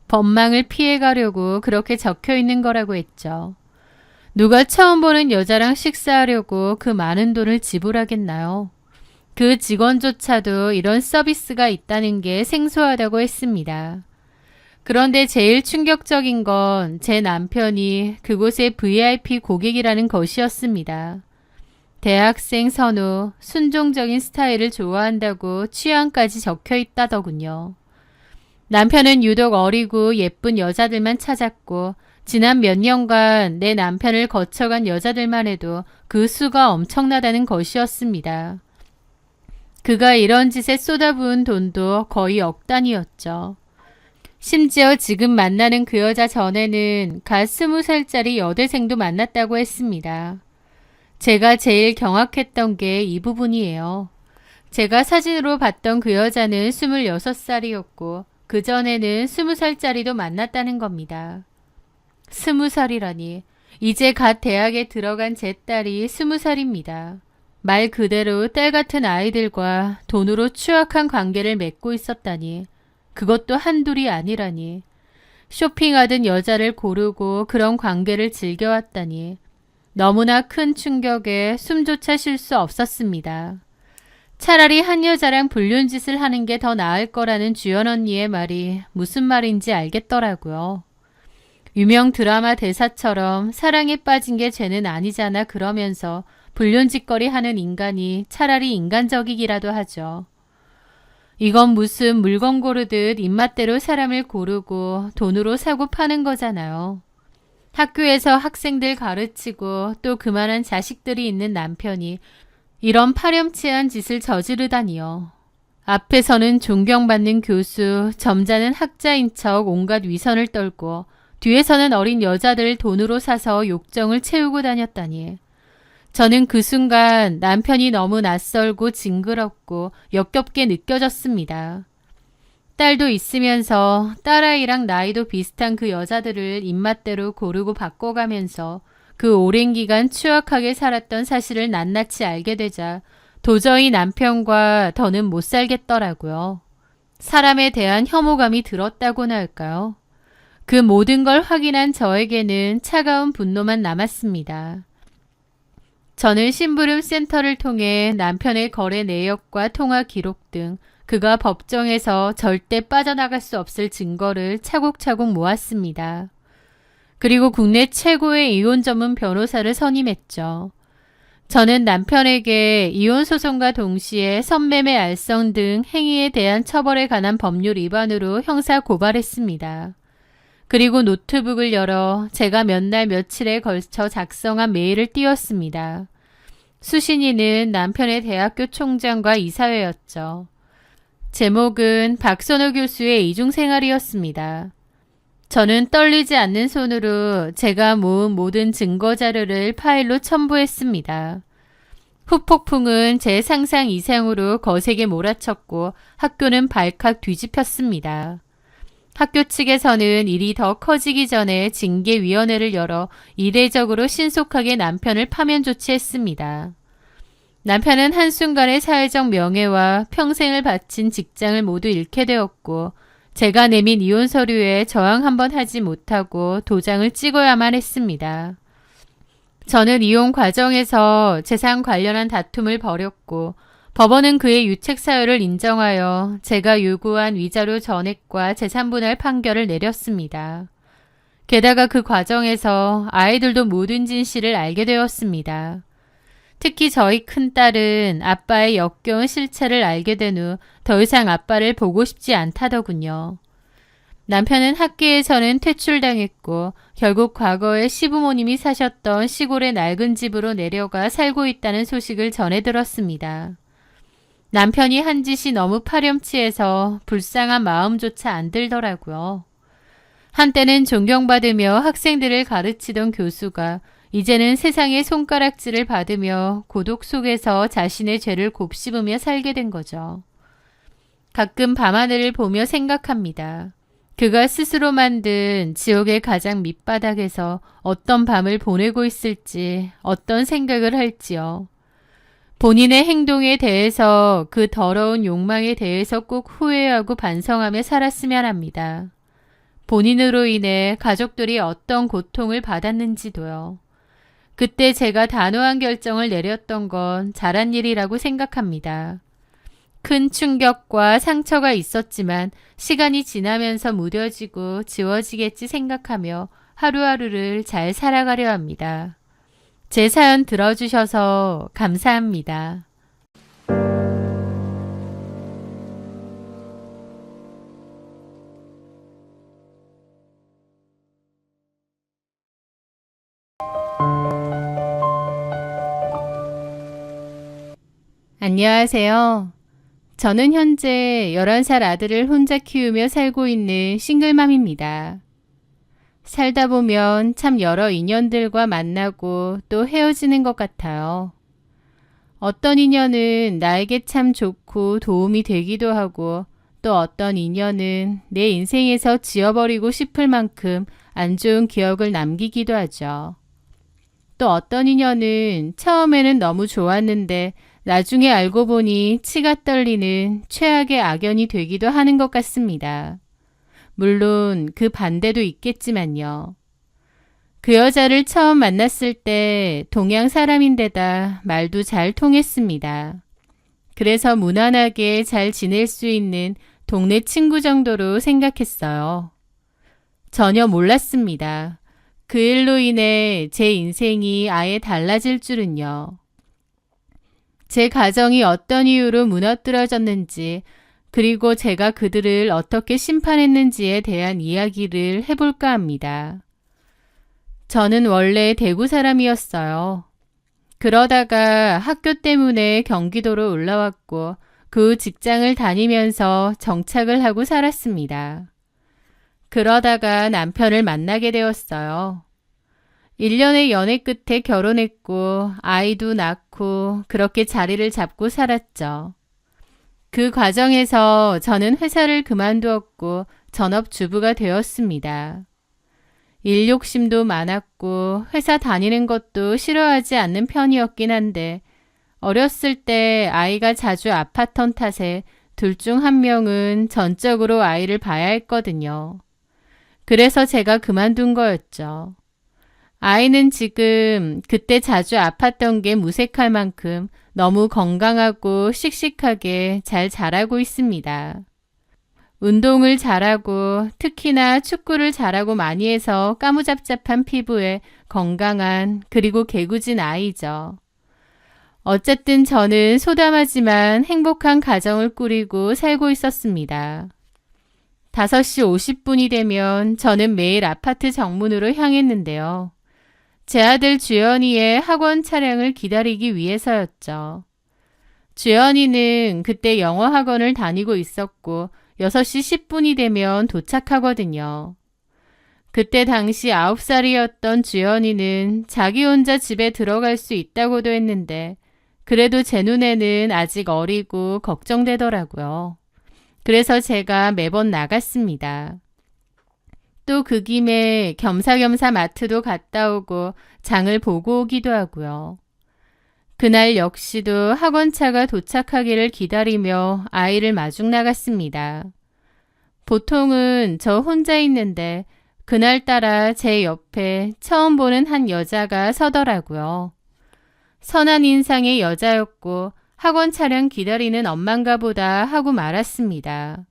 Speaker 1: 법망을 피해가려고 그렇게 적혀 있는 거라고 했죠. 누가 처음 보는 여자랑 식사하려고 그 많은 돈을 지불하겠나요? 그 직원조차도 이런 서비스가 있다는 게 생소하다고 했습니다. 그런데 제일 충격적인 건 제 남편이 그곳의 VIP 고객이라는 것이었습니다. 대학생 선호, 순종적인 스타일을 좋아한다고 취향까지 적혀 있다더군요. 남편은 유독 어리고 예쁜 여자들만 찾았고 지난 몇 년간 내 남편을 거쳐간 여자들만 해도 그 수가 엄청나다는 것이었습니다. 그가 이런 짓에 쏟아부은 돈도 거의 억 단위였죠. 심지어 지금 만나는 그 여자 전에는 갓 20살짜리 여대생도 만났다고 했습니다. 제가 제일 경악했던 게 이 부분이에요. 제가 사진으로 봤던 그 여자는 26살이었고 그전에는 20살짜리도 만났다는 겁니다. 20살이라니 이제 갓 대학에 들어간 제 딸이 20살입니다. 말 그대로 딸 같은 아이들과 돈으로 추악한 관계를 맺고 있었다니 그것도 한둘이 아니라니 쇼핑하던 여자를 고르고 그런 관계를 즐겨왔다니 너무나 큰 충격에 숨조차 쉴 수 없었습니다. 차라리 한 여자랑 불륜짓을 하는 게 더 나을 거라는 주연 언니의 말이 무슨 말인지 알겠더라고요. 유명 드라마 대사처럼 사랑에 빠진 게 죄는 아니잖아 그러면서 불륜짓거리 하는 인간이 차라리 인간적이기라도 하죠. 이건 무슨 물건 고르듯 입맛대로 사람을 고르고 돈으로 사고 파는 거잖아요. 학교에서 학생들 가르치고 또 그만한 자식들이 있는 남편이 이런 파렴치한 짓을 저지르다니요. 앞에서는 존경받는 교수, 점잖은 학자인 척 온갖 위선을 떨고 뒤에서는 어린 여자들을 돈으로 사서 욕정을 채우고 다녔다니. 저는 그 순간 남편이 너무 낯설고 징그럽고 역겹게 느껴졌습니다. 딸도 있으면서 딸아이랑 나이도 비슷한 그 여자들을 입맛대로 고르고 바꿔가면서 그 오랜 기간 추악하게 살았던 사실을 낱낱이 알게 되자 도저히 남편과 더는 못 살겠더라고요. 사람에 대한 혐오감이 들었다고나 할까요? 그 모든 걸 확인한 저에게는 차가운 분노만 남았습니다. 저는 심부름 센터를 통해 남편의 거래 내역과 통화 기록 등 그가 법정에서 절대 빠져나갈 수 없을 증거를 차곡차곡 모았습니다. 그리고 국내 최고의 이혼 전문 변호사를 선임했죠. 저는 남편에게 이혼 소송과 동시에 성매매 알선 등 행위에 대한 처벌에 관한 법률 위반으로 형사 고발했습니다. 그리고 노트북을 열어 제가 몇 날 며칠에 걸쳐 작성한 메일을 띄웠습니다. 수신인은 남편의 대학교 총장과 이사회였죠. 제목은 박선호 교수의 이중생활이었습니다. 저는 떨리지 않는 손으로 제가 모은 모든 증거 자료를 파일로 첨부했습니다. 후폭풍은 제 상상 이상으로 거세게 몰아쳤고 학교는 발칵 뒤집혔습니다. 학교 측에서는 일이 더 커지기 전에 징계위원회를 열어 이례적으로 신속하게 남편을 파면 조치했습니다. 남편은 한순간에 사회적 명예와 평생을 바친 직장을 모두 잃게 되었고 제가 내민 이혼 서류에 저항 한번 하지 못하고 도장을 찍어야만 했습니다. 저는 이혼 과정에서 재산 관련한 다툼을 벌였고 법원은 그의 유책 사유를 인정하여 제가 요구한 위자료 전액과 재산 분할 판결을 내렸습니다. 게다가 그 과정에서 아이들도 모든 진실을 알게 되었습니다. 특히 저희 큰딸은 아빠의 역겨운 실체를 알게 된 후 더 이상 아빠를 보고 싶지 않다더군요. 남편은 학계에서는 퇴출당했고 결국 과거에 시부모님이 사셨던 시골의 낡은 집으로 내려가 살고 있다는 소식을 전해 들었습니다. 남편이 한 짓이 너무 파렴치해서 불쌍한 마음조차 안 들더라고요. 한때는 존경받으며 학생들을 가르치던 교수가 이제는 세상의 손가락질을 받으며 고독 속에서 자신의 죄를 곱씹으며 살게 된 거죠. 가끔 밤하늘을 보며 생각합니다. 그가 스스로 만든 지옥의 가장 밑바닥에서 어떤 밤을 보내고 있을지, 어떤 생각을 할지요. 본인의 행동에 대해서 그 더러운 욕망에 대해서 꼭 후회하고 반성하며 살았으면 합니다. 본인으로 인해 가족들이 어떤 고통을 받았는지도요. 그때 제가 단호한 결정을 내렸던 건 잘한 일이라고 생각합니다. 큰 충격과 상처가 있었지만 시간이 지나면서 무뎌지고 지워지겠지 생각하며 하루하루를 잘 살아가려 합니다. 제 사연 들어주셔서 감사합니다. 안녕하세요. 저는 현재 11살 아들을 혼자 키우며 살고 있는 싱글맘입니다. 살다 보면 참 여러 인연들과 만나고 또 헤어지는 것 같아요. 어떤 인연은 나에게 참 좋고 도움이 되기도 하고 또 어떤 인연은 내 인생에서 지워버리고 싶을 만큼 안 좋은 기억을 남기기도 하죠. 또 어떤 인연은 처음에는 너무 좋았는데 나중에 알고 보니 치가 떨리는 최악의 악연이 되기도 하는 것 같습니다. 물론 그 반대도 있겠지만요. 그 여자를 처음 만났을 때 동양 사람인데다 말도 잘 통했습니다. 그래서 무난하게 잘 지낼 수 있는 동네 친구 정도로 생각했어요. 전혀 몰랐습니다. 그 일로 인해 제 인생이 아예 달라질 줄은요. 제 가정이 어떤 이유로 무너뜨려졌는지, 그리고 제가 그들을 어떻게 심판했는지에 대한 이야기를 해볼까 합니다. 저는 원래 대구 사람이었어요. 그러다가 학교 때문에 경기도로 올라왔고 그 후 직장을 다니면서 정착을 하고 살았습니다. 그러다가 남편을 만나게 되었어요. 1년의 연애 끝에 결혼했고 아이도 낳고 그렇게 자리를 잡고 살았죠. 그 과정에서 저는 회사를 그만두었고 전업주부가 되었습니다. 일 욕심도 많았고 회사 다니는 것도 싫어하지 않는 편이었긴 한데 어렸을 때 아이가 자주 아팠던 탓에 둘 중 한 명은 전적으로 아이를 봐야 했거든요. 그래서 제가 그만둔 거였죠. 아이는 지금 그때 자주 아팠던 게 무색할 만큼 너무 건강하고 씩씩하게 잘 자라고 있습니다. 운동을 잘하고 특히나 축구를 잘하고 많이 해서 까무잡잡한 피부에 건강한 그리고 개구진 아이죠. 어쨌든 저는 소담하지만 행복한 가정을 꾸리고 살고 있었습니다. 5시 50분이 되면 저는 매일 아파트 정문으로 향했는데요. 제 아들 주연이의 학원 차량을 기다리기 위해서였죠. 주연이는 그때 영어 학원을 다니고 있었고 6시 10분이 되면 도착하거든요. 그때 당시 9살이었던 주연이는 자기 혼자 집에 들어갈 수 있다고도 했는데 그래도 제 눈에는 아직 어리고 걱정되더라고요. 그래서 제가 매번 나갔습니다. 또 그 김에 겸사겸사 마트도 갔다 오고 장을 보고 오기도 하고요. 그날 역시도 학원차가 도착하기를 기다리며 아이를 마중 나갔습니다. 보통은 저 혼자 있는데 그날따라 제 옆에 처음 보는 한 여자가 서더라고요. 선한 인상의 여자였고 학원 차량 기다리는 엄만가 보다 하고 말았습니다.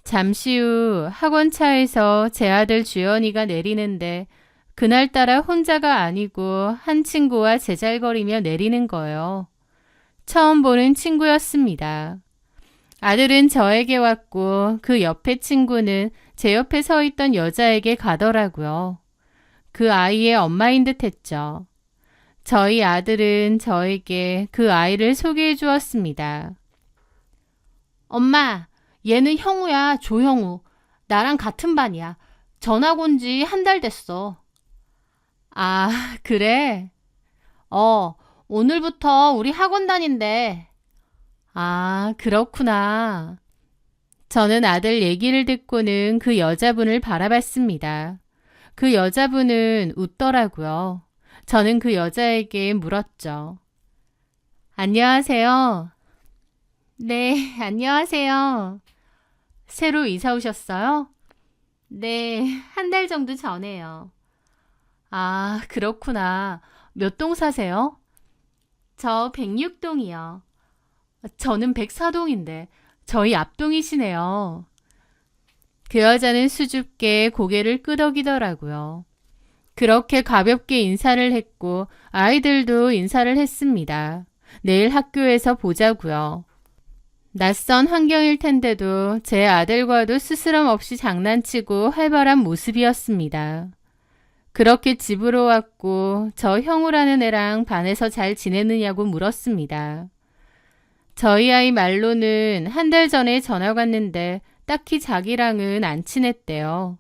Speaker 1: 잠시 후 학원차에서 제 아들 주연이가 내리는데 그날따라 혼자가 아니고 한 친구와 제잘거리며 내리는 거예요. 처음 보는 친구였습니다. 아들은 저에게 왔고 그 옆에 친구는 제 옆에 서 있던 여자에게 가더라고요. 그 아이의 엄마인 듯 했죠. 저희 아들은 저에게 그 아이를 소개해 주었습니다. 엄마, 얘는 형우야, 조형우. 나랑 같은 반이야. 전학 온 지 한 달 됐어. 아, 그래? 오늘부터 우리 학원 다닌대. 아, 그렇구나. 저는 아들 얘기를 듣고는 그 여자분을 바라봤습니다. 그 여자분은 웃더라고요. 저는 그 여자에게 물었죠. 안녕하세요. 네, 안녕하세요. 새로 이사 오셨어요? 네, 한 달 정도 전에요. 아, 그렇구나. 몇 동 사세요? 저 106동이요. 저는 104동인데 저희 앞동이시네요. 그 여자는 수줍게 고개를 끄덕이더라고요. 그렇게 가볍게 인사를 했고 아이들도 인사를 했습니다. 내일 학교에서 보자고요. 낯선 환경일 텐데도 제 아들과도 스스럼 없이 장난치고 활발한 모습이었습니다. 그렇게 집으로 왔고 저 형우라는 애랑 반에서 잘 지내느냐고 물었습니다. 저희 아이 말로는 한 달 전에 전화 왔는데 딱히 자기랑은 안 친했대요.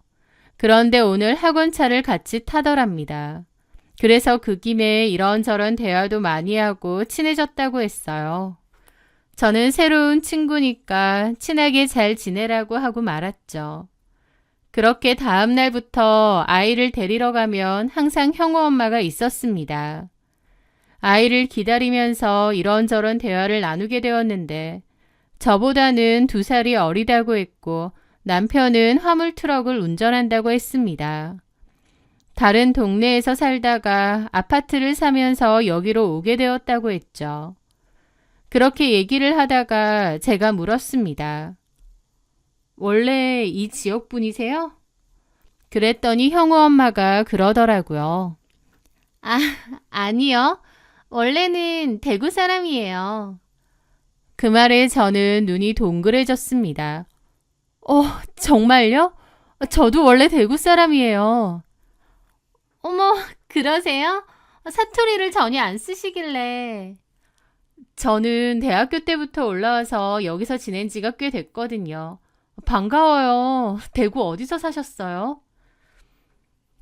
Speaker 1: 그런데 오늘 학원차를 같이 타더랍니다. 그래서 그 김에 이런저런 대화도 많이 하고 친해졌다고 했어요. 저는 새로운 친구니까 친하게 잘 지내라고 하고 말았죠. 그렇게 다음 날부터 아이를 데리러 가면 항상 형우 엄마가 있었습니다. 아이를 기다리면서 이런저런 대화를 나누게 되었는데 저보다는 2살이 어리다고 했고 남편은 화물 트럭을 운전한다고 했습니다. 다른 동네에서 살다가 아파트를 사면서 여기로 오게 되었다고 했죠. 그렇게 얘기를 하다가 제가 물었습니다. 원래 이 지역 분이세요? 그랬더니 형우 엄마가 그러더라고요. 아, 아니요. 원래는 대구 사람이에요. 그 말에 저는 눈이 동그래졌습니다. 정말요? 저도 원래 대구 사람이에요. 어머, 그러세요? 사투리를 전혀 안 쓰시길래. 저는 대학교 때부터 올라와서 여기서 지낸 지가 꽤 됐거든요. 반가워요. 대구 어디서 사셨어요?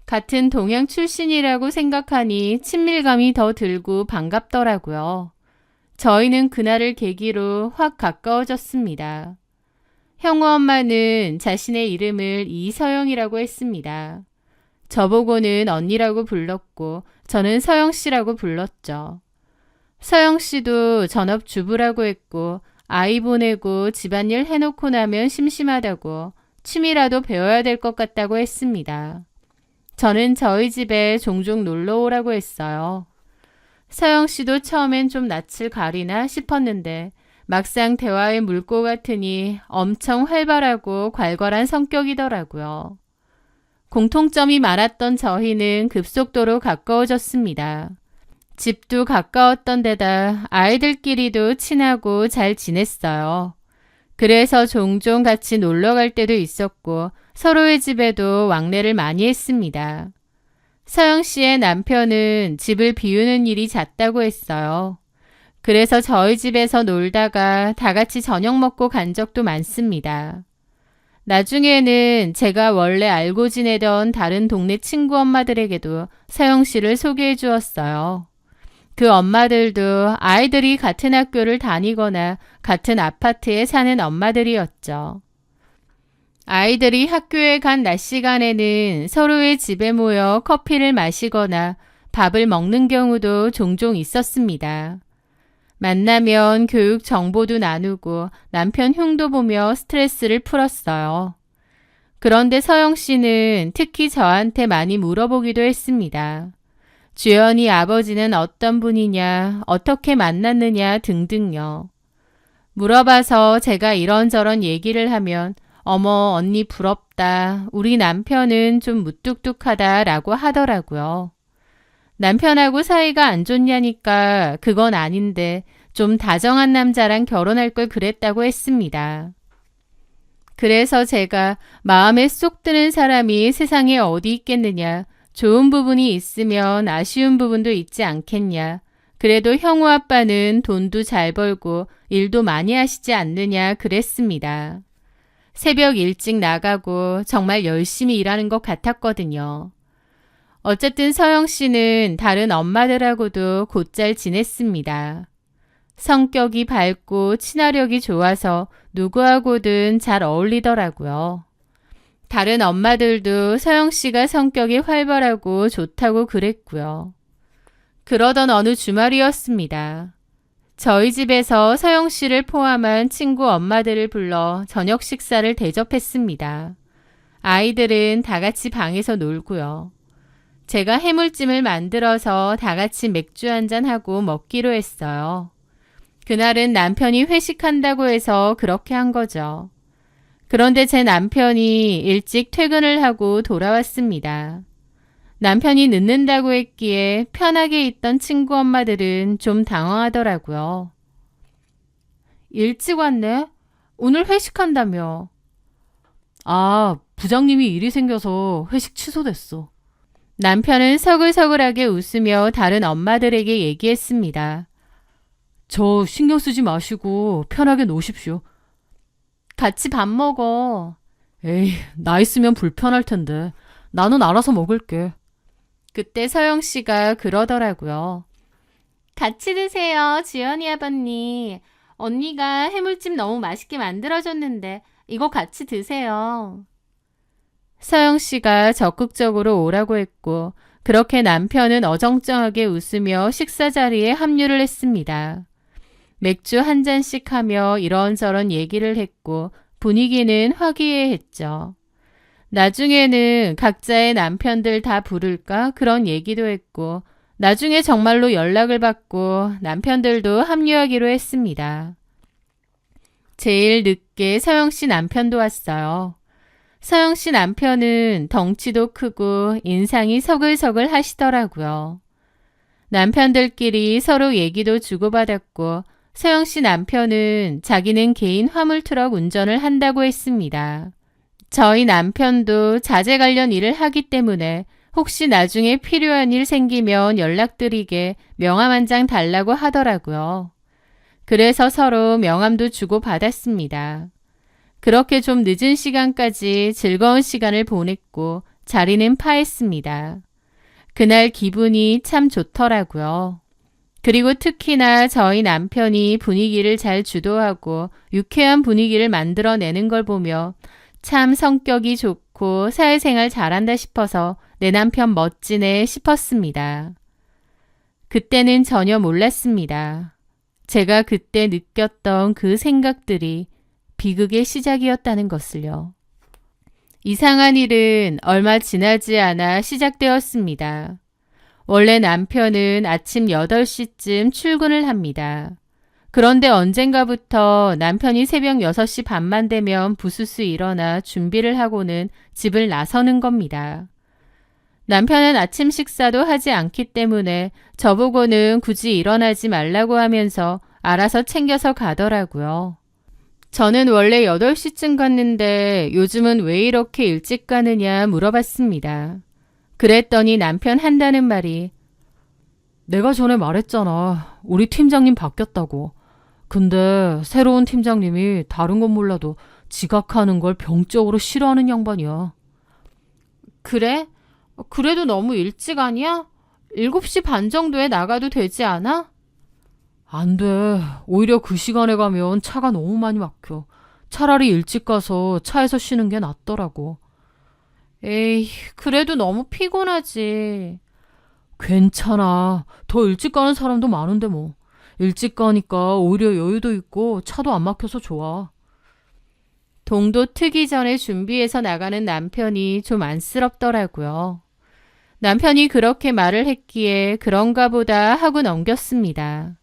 Speaker 1: 같은 동양 출신이라고 생각하니 친밀감이 더 들고 반갑더라고요. 저희는 그날을 계기로 확 가까워졌습니다. 형우 엄마는 자신의 이름을 이서영이라고 했습니다. 저보고는 언니라고 불렀고 저는 서영 씨라고 불렀죠. 서영 씨도 전업주부라고 했고 아이 보내고 집안일 해놓고 나면 심심하다고 취미라도 배워야 될 것 같다고 했습니다. 저는 저희 집에 종종 놀러 오라고 했어요. 서영 씨도 처음엔 좀 낯을 가리나 싶었는데 막상 대화에 물 것 같으니 엄청 활발하고 괄괄한 성격이더라고요. 공통점이 많았던 저희는 급속도로 가까워졌습니다. 집도 가까웠던 데다 아이들끼리도 친하고 잘 지냈어요. 그래서 종종 같이 놀러 갈 때도 있었고 서로의 집에도 왕래를 많이 했습니다. 서영 씨의 남편은 집을 비우는 일이 잦다고 했어요. 그래서 저희 집에서 놀다가 다 같이 저녁 먹고 간 적도 많습니다. 나중에는 제가 원래 알고 지내던 다른 동네 친구 엄마들에게도 서영 씨를 소개해 주었어요. 그 엄마들도 아이들이 같은 학교를 다니거나 같은 아파트에 사는 엄마들이었죠. 아이들이 학교에 간 낮 시간에는 서로의 집에 모여 커피를 마시거나 밥을 먹는 경우도 종종 있었습니다. 만나면 교육 정보도 나누고 남편 흉도 보며 스트레스를 풀었어요. 그런데 서영 씨는 특히 저한테 많이 물어보기도 했습니다. 주연이 아버지는 어떤 분이냐, 어떻게 만났느냐 등등요. 물어봐서 제가 이런저런 얘기를 하면 어머 언니 부럽다. 우리 남편은 좀 무뚝뚝하다 라고 하더라고요. 남편하고 사이가 안 좋냐니까 그건 아닌데 좀 다정한 남자랑 결혼할 걸 그랬다고 했습니다. 그래서 제가 마음에 쏙 드는 사람이 세상에 어디 있겠느냐. 좋은 부분이 있으면 아쉬운 부분도 있지 않겠냐. 그래도 형우 아빠는 돈도 잘 벌고 일도 많이 하시지 않느냐 그랬습니다. 새벽 일찍 나가고 정말 열심히 일하는 것 같았거든요. 어쨌든 서영 씨는 다른 엄마들하고도 곧잘 지냈습니다. 성격이 밝고 친화력이 좋아서 누구하고든 잘 어울리더라고요. 다른 엄마들도 서영 씨가 성격이 활발하고 좋다고 그랬고요. 그러던 어느 주말이었습니다. 저희 집에서 서영 씨를 포함한 친구 엄마들을 불러 저녁 식사를 대접했습니다. 아이들은 다 같이 방에서 놀고요. 제가 해물찜을 만들어서 다 같이 맥주 한잔하고 먹기로 했어요. 그날은 남편이 회식한다고 해서 그렇게 한 거죠. 그런데 제 남편이 일찍 퇴근을 하고 돌아왔습니다. 남편이 늦는다고 했기에 편하게 있던 친구 엄마들은 좀 당황하더라고요. 일찍 왔네? 오늘 회식한다며. 아, 부장님이 일이 생겨서 회식 취소됐어. 남편은 서글서글하게 웃으며 다른 엄마들에게 얘기했습니다. 저 신경 쓰지 마시고 편하게 노십시오. 같이 밥 먹어. 에이, 나 있으면 불편할 텐데. 나는 알아서 먹을게. 그때 서영 씨가 그러더라고요. 같이 드세요, 지연이 아버님. 언니가 해물찜 너무 맛있게 만들어줬는데 이거 같이 드세요. 서영 씨가 적극적으로 오라고 했고 그렇게 남편은 어정쩡하게 웃으며 식사 자리에 합류를 했습니다. 맥주 한 잔씩 하며 이런저런 얘기를 했고 분위기는 화기애애했죠. 나중에는 각자의 남편들 다 부를까 그런 얘기도 했고 나중에 정말로 연락을 받고 남편들도 합류하기로 했습니다. 제일 늦게 서영 씨 남편도 왔어요. 서영 씨 남편은 덩치도 크고 인상이 서글서글 하시더라고요. 남편들끼리 서로 얘기도 주고받았고 서영 씨 남편은 자기는 개인 화물트럭 운전을 한다고 했습니다. 저희 남편도 자재 관련 일을 하기 때문에 혹시 나중에 필요한 일 생기면 연락드리게 명함 한 장 달라고 하더라고요. 그래서 서로 명함도 주고받았습니다. 그렇게 좀 늦은 시간까지 즐거운 시간을 보냈고 자리는 파했습니다. 그날 기분이 참 좋더라고요. 그리고 특히나 저희 남편이 분위기를 잘 주도하고 유쾌한 분위기를 만들어내는 걸 보며 참 성격이 좋고 사회생활 잘한다 싶어서 내 남편 멋지네 싶었습니다. 그때는 전혀 몰랐습니다. 제가 그때 느꼈던 그 생각들이 비극의 시작이었다는 것을요. 이상한 일은 얼마 지나지 않아 시작되었습니다. 원래 남편은 아침 8시쯤 출근을 합니다. 그런데 언젠가부터 남편이 새벽 6시 반만 되면 부스스 일어나 준비를 하고는 집을 나서는 겁니다. 남편은 아침 식사도 하지 않기 때문에 저보고는 굳이 일어나지 말라고 하면서 알아서 챙겨서 가더라고요. 저는 원래 8시쯤 갔는데 요즘은 왜 이렇게 일찍 가느냐 물어봤습니다. 그랬더니 남편 한다는 말이 내가 전에 말했잖아. 우리 팀장님 바뀌었다고. 근데 새로운 팀장님이 다른 건 몰라도 지각하는 걸 병적으로 싫어하는 양반이야. 그래? 그래도 너무 일찍 아니야? 7시 반 정도에 나가도 되지 않아? 안 돼. 오히려 그 시간에 가면 차가 너무 많이 막혀. 차라리 일찍 가서 차에서 쉬는 게 낫더라고. 에이, 그래도 너무 피곤하지. 괜찮아. 더 일찍 가는 사람도 많은데 뭐. 일찍 가니까 오히려 여유도 있고 차도 안 막혀서 좋아. 동도 트기 전에 준비해서 나가는 남편이 좀 안쓰럽더라고요. 남편이 그렇게 말을 했기에 그런가 보다 하고 넘겼습니다.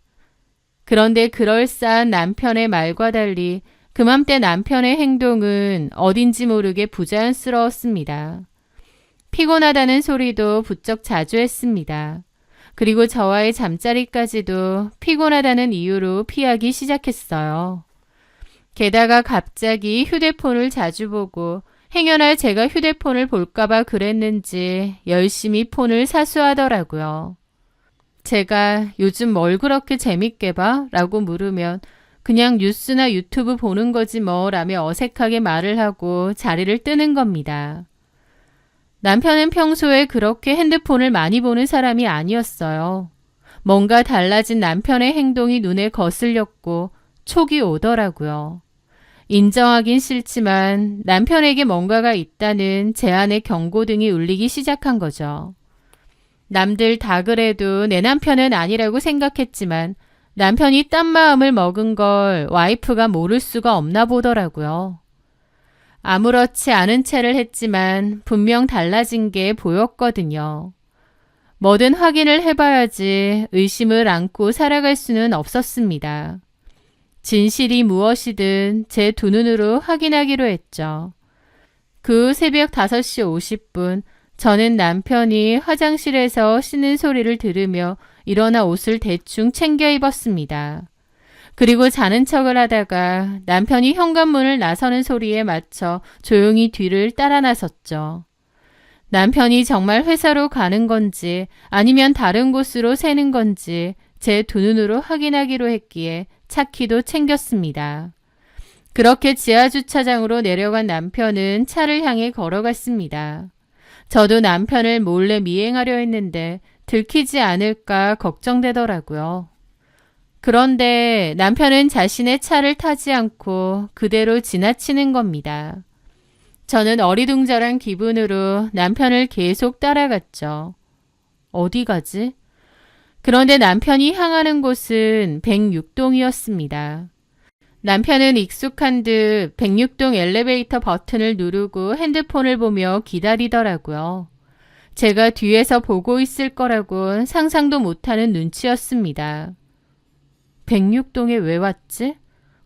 Speaker 1: 그런데 그럴싸한 남편의 말과 달리 그맘때 남편의 행동은 어딘지 모르게 부자연스러웠습니다. 피곤하다는 소리도 부쩍 자주 했습니다. 그리고 저와의 잠자리까지도 피곤하다는 이유로 피하기 시작했어요. 게다가 갑자기 휴대폰을 자주 보고 행여나 제가 휴대폰을 볼까봐 그랬는지 열심히 폰을 사수하더라고요. 제가 요즘 뭘 그렇게 재밌게 봐? 라고 물으면 그냥 뉴스나 유튜브 보는 거지 뭐 라며 어색하게 말을 하고 자리를 뜨는 겁니다. 남편은 평소에 그렇게 핸드폰을 많이 보는 사람이 아니었어요. 뭔가 달라진 남편의 행동이 눈에 거슬렸고 촉이 오더라고요. 인정하긴 싫지만 남편에게 뭔가가 있다는 제 안의 경고등이 울리기 시작한 거죠. 남들 다 그래도 내 남편은 아니라고 생각했지만 남편이 딴 마음을 먹은 걸 와이프가 모를 수가 없나 보더라고요. 아무렇지 않은 채를 했지만 분명 달라진 게 보였거든요. 뭐든 확인을 해봐야지 의심을 안고 살아갈 수는 없었습니다. 진실이 무엇이든 제 두 눈으로 확인하기로 했죠. 그 새벽 5시 50분 저는 남편이 화장실에서 씻는 소리를 들으며 일어나 옷을 대충 챙겨 입었습니다. 그리고 자는 척을 하다가 남편이 현관문을 나서는 소리에 맞춰 조용히 뒤를 따라 나섰죠. 남편이 정말 회사로 가는 건지 아니면 다른 곳으로 새는 건지 제 두 눈으로 확인하기로 했기에 차키도 챙겼습니다. 그렇게 지하주차장으로 내려간 남편은 차를 향해 걸어갔습니다. 저도 남편을 몰래 미행하려 했는데 들키지 않을까 걱정되더라고요. 그런데 남편은 자신의 차를 타지 않고 그대로 지나치는 겁니다. 저는 어리둥절한 기분으로 남편을 계속 따라갔죠. 어디 가지? 그런데 남편이 향하는 곳은 106동이었습니다. 남편은 익숙한 듯 106동 엘리베이터 버튼을 누르고 핸드폰을 보며 기다리더라고요. 제가 뒤에서 보고 있을 거라곤 상상도 못하는 눈치였습니다. 106동에 왜 왔지?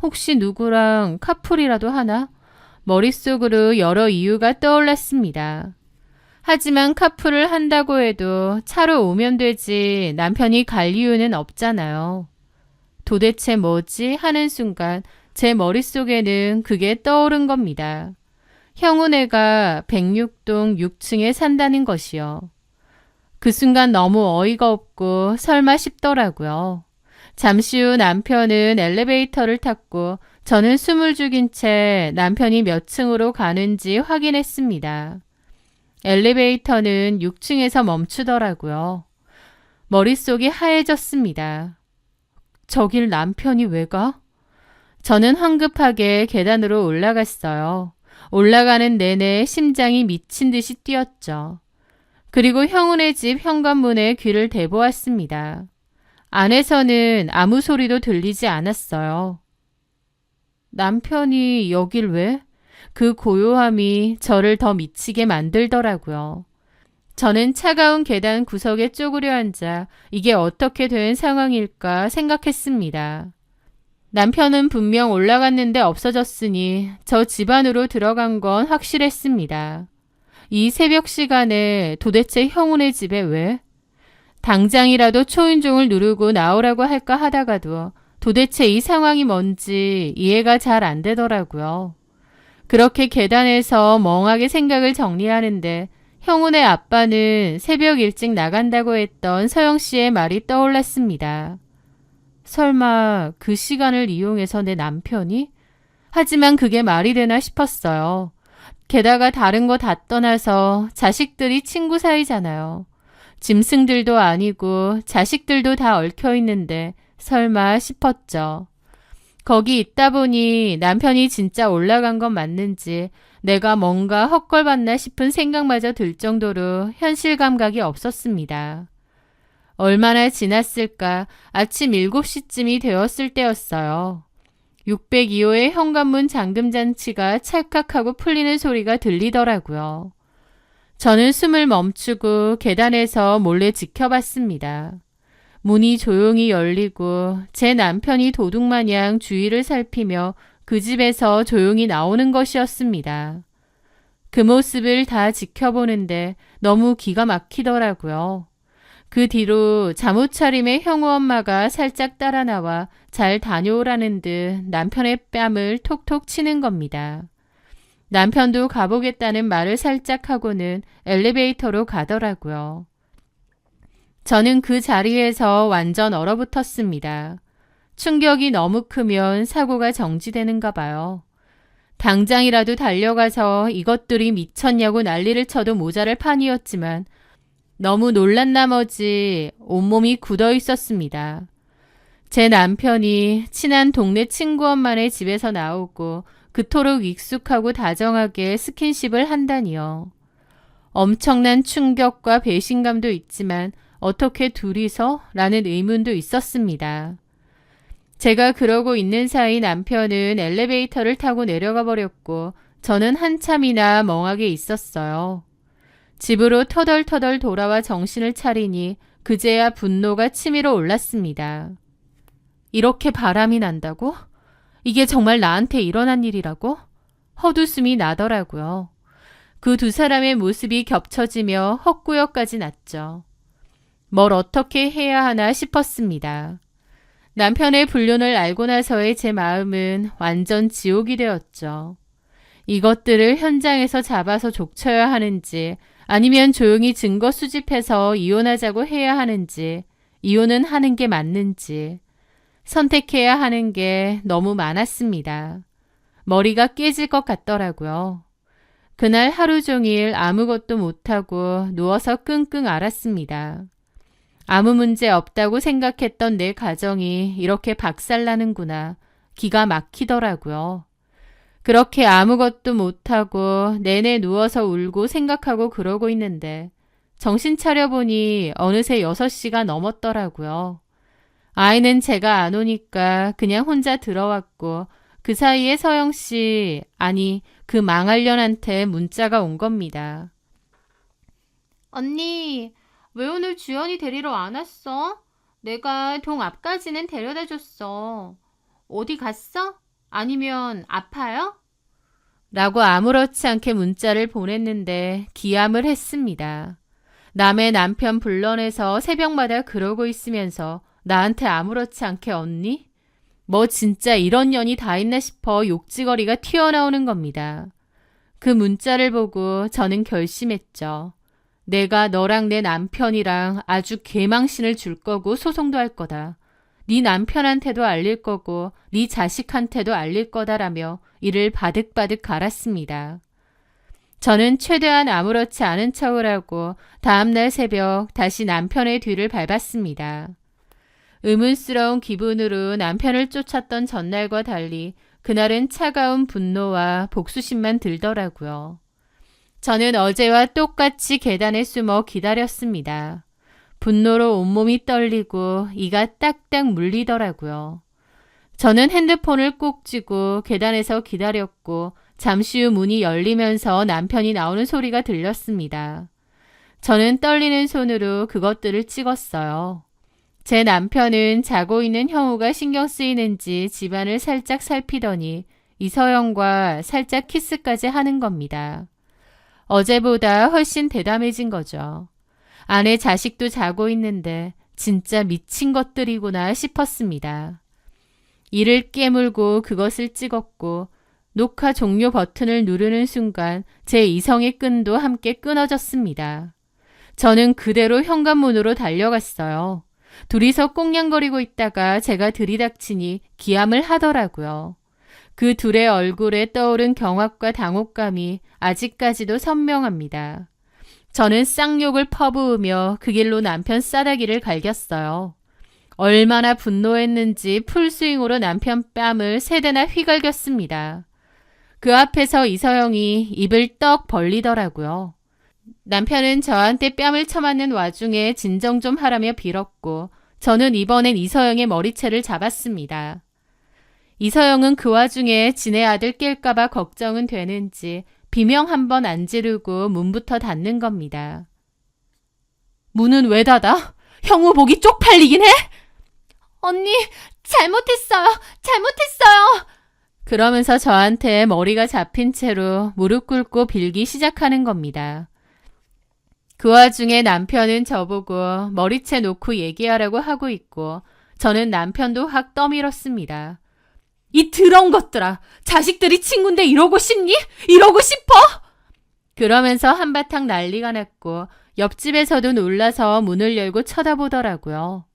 Speaker 1: 혹시 누구랑 카풀이라도 하나? 머릿속으로 여러 이유가 떠올랐습니다. 하지만 카풀을 한다고 해도 차로 오면 되지 남편이 갈 이유는 없잖아요. 도대체 뭐지 하는 순간 제 머릿속에는 그게 떠오른 겁니다. 형우네가 106동 6층에 산다는 것이요. 그 순간 너무 어이가 없고 설마 싶더라고요. 잠시 후 남편은 엘리베이터를 탔고 저는 숨을 죽인 채 남편이 몇 층으로 가는지 확인했습니다. 엘리베이터는 6층에서 멈추더라고요. 머릿속이 하얘졌습니다. 저길 남편이 왜 가? 저는 황급하게 계단으로 올라갔어요. 올라가는 내내 심장이 미친 듯이 뛰었죠. 그리고 형우네 집 현관문에 귀를 대보았습니다. 안에서는 아무 소리도 들리지 않았어요. 남편이 여길 왜? 그 고요함이 저를 더 미치게 만들더라고요. 저는 차가운 계단 구석에 쪼그려 앉아 이게 어떻게 된 상황일까 생각했습니다. 남편은 분명 올라갔는데 없어졌으니 저 집 안으로 들어간 건 확실했습니다. 이 새벽 시간에 도대체 형우네 집에 왜? 당장이라도 초인종을 누르고 나오라고 할까 하다가도 도대체 이 상황이 뭔지 이해가 잘 안 되더라고요. 그렇게 계단에서 멍하게 생각을 정리하는데 형우네 아빠는 새벽 일찍 나간다고 했던 서영 씨의 말이 떠올랐습니다. 설마 그 시간을 이용해서 내 남편이? 하지만 그게 말이 되나 싶었어요. 게다가 다른 거 다 떠나서 자식들이 친구 사이잖아요. 짐승들도 아니고 자식들도 다 얽혀 있는데 설마 싶었죠. 거기 있다 보니 남편이 진짜 올라간 건 맞는지 내가 뭔가 헛걸봤나 싶은 생각마저 들 정도로 현실 감각이 없었습니다. 얼마나 지났을까 아침 7시쯤이 되었을 때였어요. 602호의 현관문 잠금장치가 찰칵하고 풀리는 소리가 들리더라고요. 저는 숨을 멈추고 계단에서 몰래 지켜봤습니다. 문이 조용히 열리고 제 남편이 도둑마냥 주위를 살피며 그 집에서 조용히 나오는 것이었습니다. 그 모습을 다 지켜보는데 너무 기가 막히더라고요. 그 뒤로 잠옷 차림의 형우 엄마가 살짝 따라 나와 잘 다녀오라는 듯 남편의 뺨을 톡톡 치는 겁니다. 남편도 가보겠다는 말을 살짝 하고는 엘리베이터로 가더라고요. 저는 그 자리에서 완전 얼어붙었습니다. 충격이 너무 크면 사고가 정지되는가 봐요. 당장이라도 달려가서 이것들이 미쳤냐고 난리를 쳐도 모자랄 판이었지만 너무 놀란 나머지 온몸이 굳어 있었습니다. 제 남편이 친한 동네 친구 엄마네 집에서 나오고 그토록 익숙하고 다정하게 스킨십을 한다니요. 엄청난 충격과 배신감도 있지만 어떻게 둘이서? 라는 의문도 있었습니다. 제가 그러고 있는 사이 남편은 엘리베이터를 타고 내려가 버렸고 저는 한참이나 멍하게 있었어요. 집으로 터덜터덜 돌아와 정신을 차리니 그제야 분노가 치밀어 올랐습니다. 이렇게 바람이 난다고? 이게 정말 나한테 일어난 일이라고? 헛웃음이 나더라고요. 그 두 사람의 모습이 겹쳐지며 헛구역까지 났죠. 뭘 어떻게 해야 하나 싶었습니다. 남편의 불륜을 알고 나서의 제 마음은 완전 지옥이 되었죠. 이것들을 현장에서 잡아서 족쳐야 하는지 아니면 조용히 증거 수집해서 이혼하자고 해야 하는지 이혼은 하는 게 맞는지 선택해야 하는 게 너무 많았습니다. 머리가 깨질 것 같더라고요. 그날 하루 종일 아무것도 못하고 누워서 끙끙 앓았습니다. 아무 문제 없다고 생각했던 내 가정이 이렇게 박살나는구나. 기가 막히더라고요. 그렇게 아무것도 못하고 내내 누워서 울고 생각하고 그러고 있는데 정신 차려보니 어느새 6시가 넘었더라고요. 아이는 제가 안 오니까 그냥 혼자 들어왔고 그 사이에 서영 씨, 아니 그 망할년한테 문자가 온 겁니다. 언니, 왜 오늘 주연이 데리러 안 왔어? 내가 동 앞까지는 데려다 줬어. 어디 갔어? 아니면 아파요? 라고 아무렇지 않게 문자를 보냈는데 기함을 했습니다. 남의 남편 불러내서 새벽마다 그러고 있으면서 나한테 아무렇지 않게 언니? 뭐 진짜 이런 년이 다 있나 싶어 욕지거리가 튀어나오는 겁니다. 그 문자를 보고 저는 결심했죠. 내가 너랑 내 남편이랑 아주 개망신을 줄 거고 소송도 할 거다. 네 남편한테도 알릴 거고 네 자식한테도 알릴 거다라며 이를 바득바득 갈았습니다. 저는 최대한 아무렇지 않은 척을 하고 다음날 새벽 다시 남편의 뒤를 밟았습니다. 의문스러운 기분으로 남편을 쫓았던 전날과 달리 그날은 차가운 분노와 복수심만 들더라고요. 저는 어제와 똑같이 계단에 숨어 기다렸습니다. 분노로 온몸이 떨리고 이가 딱딱 물리더라고요. 저는 핸드폰을 꼭 쥐고 계단에서 기다렸고 잠시 후 문이 열리면서 남편이 나오는 소리가 들렸습니다. 저는 떨리는 손으로 그것들을 찍었어요. 제 남편은 자고 있는 형우가 신경 쓰이는지 집안을 살짝 살피더니 이서영과 살짝 키스까지 하는 겁니다. 어제보다 훨씬 대담해진 거죠. 아내 자식도 자고 있는데 진짜 미친 것들이구나 싶었습니다. 이를 깨물고 그것을 찍었고 녹화 종료 버튼을 누르는 순간 제 이성의 끈도 함께 끊어졌습니다. 저는 그대로 현관문으로 달려갔어요. 둘이서 꽁냥거리고 있다가 제가 들이닥치니 기함을 하더라고요. 그 둘의 얼굴에 떠오른 경악과 당혹감이 아직까지도 선명합니다. 저는 쌍욕을 퍼부으며 그 길로 남편 싸다기를 갈겼어요. 얼마나 분노했는지 풀스윙으로 남편 뺨을 3대나 휘갈겼습니다. 그 앞에서 이서영이 입을 떡 벌리더라고요. 남편은 저한테 뺨을 쳐맞는 와중에 진정 좀 하라며 빌었고 저는 이번엔 이서영의 머리채를 잡았습니다. 이서영은 그 와중에 지네 아들 깰까봐 걱정은 되는지 비명 한 번 안 지르고 문부터 닫는 겁니다. 문은 왜 닫아? 형우 목이 쪽팔리긴 해? 언니, 잘못했어요. 그러면서 저한테 머리가 잡힌 채로 무릎 꿇고 빌기 시작하는 겁니다. 그 와중에 남편은 저보고 머리채 놓고 얘기하라고 하고 있고 저는 남편도 확 떠밀었습니다. 이 더러운 것들아, 자식들이 친구인데 이러고 싶니? 이러고 싶어? 그러면서 한바탕 난리가 났고 옆집에서도 놀라서 문을 열고 쳐다보더라고요.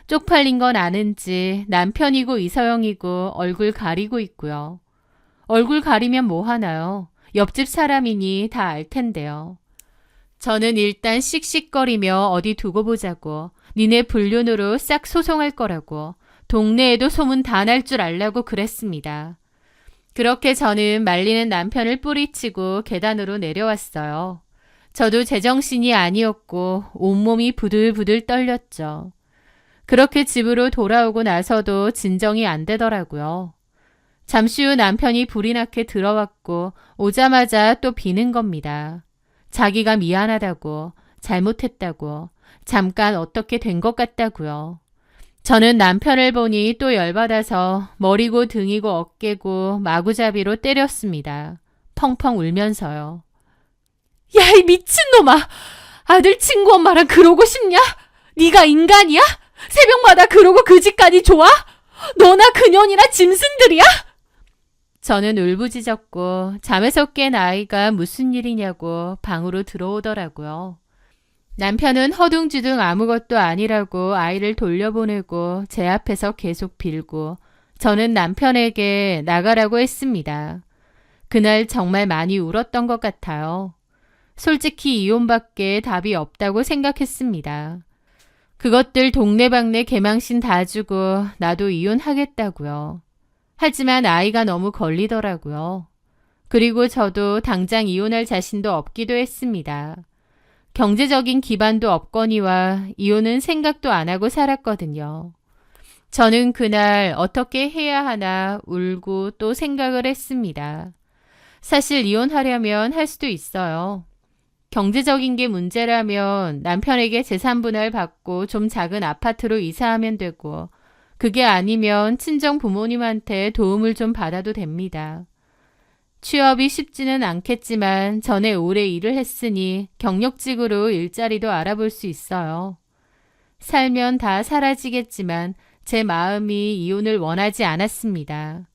Speaker 1: 쪽팔린 건 아는지 남편이고 이서영이고 얼굴 가리고 있고요. 얼굴 가리면 뭐 하나요? 옆집 사람이니 다 알 텐데요. 저는 일단 씩씩거리며 어디 두고 보자고 니네 불륜으로 싹 소송할 거라고 동네에도 소문 다 날 줄 알라고 그랬습니다. 그렇게 저는 말리는 남편을 뿌리치고 계단으로 내려왔어요. 저도 제정신이 아니었고 온몸이 부들부들 떨렸죠. 그렇게 집으로 돌아오고 나서도 진정이 안 되더라고요. 잠시 후 남편이 불이 나게 들어왔고 오자마자 또 비는 겁니다. 자기가 미안하다고, 잘못했다고, 잠깐 어떻게 된 것 같다고요. 저는 남편을 보니 또 열받아서 머리고 등이고 어깨고 마구잡이로 때렸습니다. 펑펑 울면서요. 야, 이 미친놈아! 아들 친구 엄마랑 그러고 싶냐? 네가 인간이야? 새벽마다 그러고 그 집까지 좋아? 너나 그년이나 짐승들이야? 저는 울부짖었고 잠에서 깬 아이가 무슨 일이냐고 방으로 들어오더라고요. 남편은 허둥지둥 아무것도 아니라고 아이를 돌려보내고 제 앞에서 계속 빌고 저는 남편에게 나가라고 했습니다. 그날 정말 많이 울었던 것 같아요. 솔직히 이혼밖에 답이 없다고 생각했습니다. 그것들 동네방네 개망신 다 주고 나도 이혼하겠다고요. 하지만 아이가 너무 걸리더라고요. 그리고 저도 당장 이혼할 자신도 없기도 했습니다. 경제적인 기반도 없거니와 이혼은 생각도 안 하고 살았거든요. 저는 그날 어떻게 해야 하나 울고 또 생각을 했습니다. 사실 이혼하려면 할 수도 있어요. 경제적인 게 문제라면 남편에게 재산 분할 받고 좀 작은 아파트로 이사하면 되고 그게 아니면 친정 부모님한테 도움을 좀 받아도 됩니다. 취업이 쉽지는 않겠지만 전에 오래 일을 했으니 경력직으로 일자리도 알아볼 수 있어요. 살면 다 사라지겠지만 제 마음이 이혼을 원하지 않았습니다.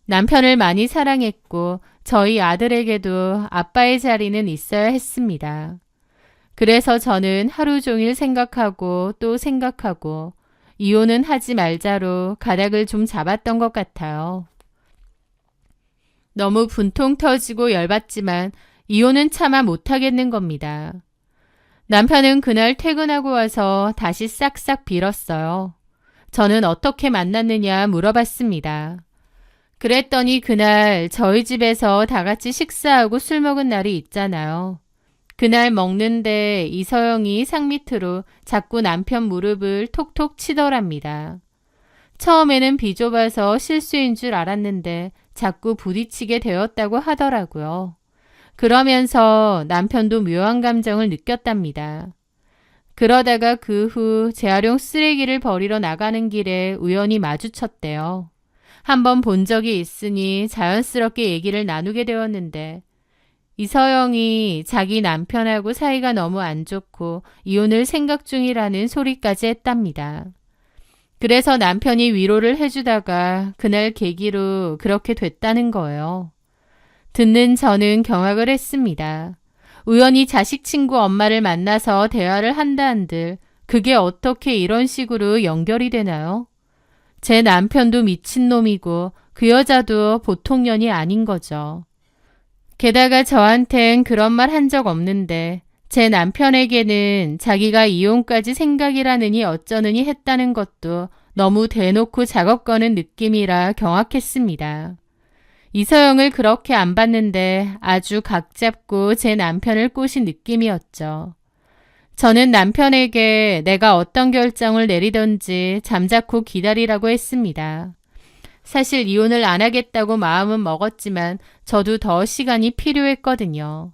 Speaker 1: 남편을 많이 사랑했고 저희 아들에게도 아빠의 자리는 있어야 했습니다. 그래서 저는 하루 종일 생각하고 또 생각하고 이혼은 하지 말자로 가닥을 좀 잡았던 것 같아요. 너무 분통 터지고 열받지만 이혼은 차마 못하겠는 겁니다. 남편은 그날 퇴근하고 와서 다시 싹싹 빌었어요. 저는 어떻게 만났느냐 물어봤습니다. 그랬더니 그날 저희 집에서 다 같이 식사하고 술 먹은 날이 있잖아요. 그날 먹는데 이서영이 상밑으로 자꾸 남편 무릎을 톡톡 치더랍니다. 처음에는 비좁아서 실수인 줄 알았는데 자꾸 부딪히게 되었다고 하더라고요. 그러면서 남편도 묘한 감정을 느꼈답니다. 그러다가 그 후 재활용 쓰레기를 버리러 나가는 길에 우연히 마주쳤대요. 한번 본 적이 있으니 자연스럽게 얘기를 나누게 되었는데 이서영이 자기 남편하고 사이가 너무 안 좋고 이혼을 생각 중이라는 소리까지 했답니다. 그래서 남편이 위로를 해주다가 그날 계기로 그렇게 됐다는 거예요. 듣는 저는 경악을 했습니다. 우연히 자식 친구 엄마를 만나서 대화를 한다 한들 그게 어떻게 이런 식으로 연결이 되나요? 제 남편도 미친놈이고 그 여자도 보통 년이 아닌 거죠. 게다가 저한텐 그런 말 한 적 없는데 제 남편에게는 자기가 이혼까지 생각이라느니 어쩌느니 했다는 것도 너무 대놓고 작업 거는 느낌이라 경악했습니다. 이서영을 그렇게 안 봤는데 아주 각 잡고 제 남편을 꼬신 느낌이었죠. 저는 남편에게 내가 어떤 결정을 내리던지 잠자코 기다리라고 했습니다. 사실 이혼을 안 하겠다고 마음은 먹었지만 저도 더 시간이 필요했거든요.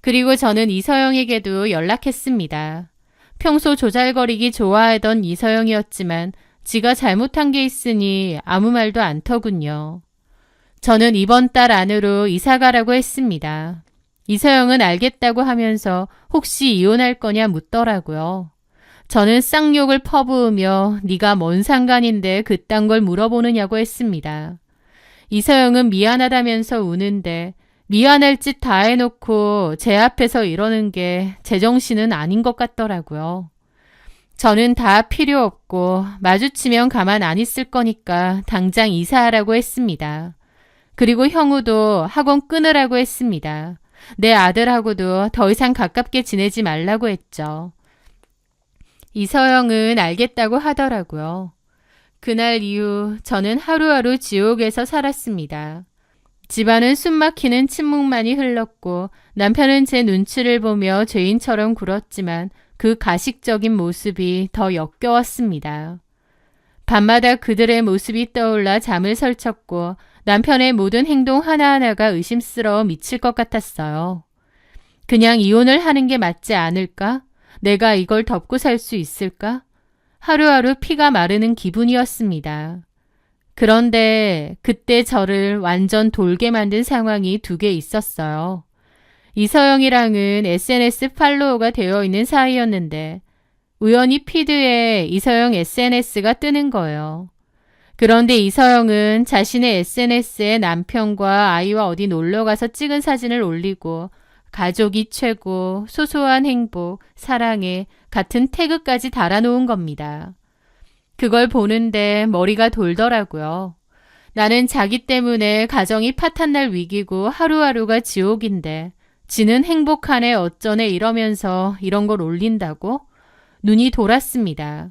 Speaker 1: 그리고 저는 이서영에게도 연락했습니다. 평소 조잘거리기 좋아하던 이서영이었지만 지가 잘못한 게 있으니 아무 말도 않더군요. 저는 이번 달 안으로 이사가라고 했습니다. 이서영은 알겠다고 하면서 혹시 이혼할 거냐 묻더라고요. 저는 쌍욕을 퍼부으며 네가 뭔 상관인데 그딴 걸 물어보느냐고 했습니다. 이서영은 미안하다면서 우는데 미안할 짓 다 해놓고 제 앞에서 이러는 게 제정신은 아닌 것 같더라고요. 저는 다 필요 없고 마주치면 가만 안 있을 거니까 당장 이사하라고 했습니다. 그리고 형우도 학원 끊으라고 했습니다. 내 아들하고도 더 이상 가깝게 지내지 말라고 했죠. 이서영은 알겠다고 하더라고요. 그날 이후 저는 하루하루 지옥에서 살았습니다. 집안은 숨막히는 침묵만이 흘렀고 남편은 제 눈치를 보며 죄인처럼 굴었지만 그 가식적인 모습이 더 역겨웠습니다. 밤마다 그들의 모습이 떠올라 잠을 설쳤고 남편의 모든 행동 하나하나가 의심스러워 미칠 것 같았어요. 그냥 이혼을 하는 게 맞지 않을까? 내가 이걸 덮고 살 수 있을까? 하루하루 피가 마르는 기분이었습니다. 그런데 그때 저를 완전 돌게 만든 상황이 두 개 있었어요. 이서영이랑은 SNS 팔로워가 되어 있는 사이였는데 우연히 피드에 이서영 SNS가 뜨는 거예요. 그런데 이서영은 자신의 SNS에 남편과 아이와 어디 놀러가서 찍은 사진을 올리고 가족이 최고, 소소한 행복, 사랑해 같은 태그까지 달아놓은 겁니다. 그걸 보는데 머리가 돌더라고요. 나는 자기 때문에 가정이 파탄날 위기고 하루하루가 지옥인데 지는 행복하네 어쩌네 이러면서 이런 걸 올린다고? 눈이 돌았습니다.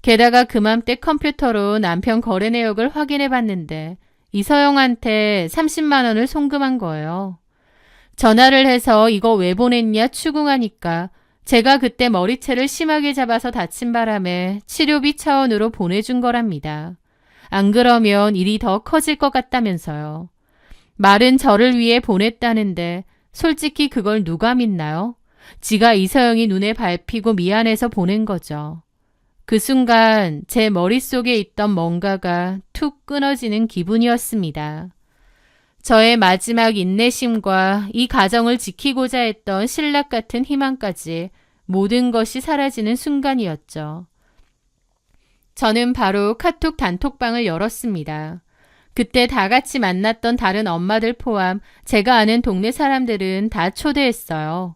Speaker 1: 게다가 그맘때 컴퓨터로 남편 거래 내역을 확인해 봤는데 이서영한테 30만 원을 송금한 거예요. 전화를 해서 이거 왜 보냈냐 추궁하니까 제가 그때 머리채를 심하게 잡아서 다친 바람에 치료비 차원으로 보내준 거랍니다. 안 그러면 일이 더 커질 것 같다면서요. 말은 저를 위해 보냈다는데 솔직히 그걸 누가 믿나요? 지가 이서영이 눈에 밟히고 미안해서 보낸 거죠. 그 순간 제 머릿속에 있던 뭔가가 툭 끊어지는 기분이었습니다. 저의 마지막 인내심과 이 가정을 지키고자 했던 신락 같은 희망까지 모든 것이 사라지는 순간이었죠. 저는 바로 카톡 단톡방을 열었습니다. 그때 다 같이 만났던 다른 엄마들 포함 제가 아는 동네 사람들은 다 초대했어요.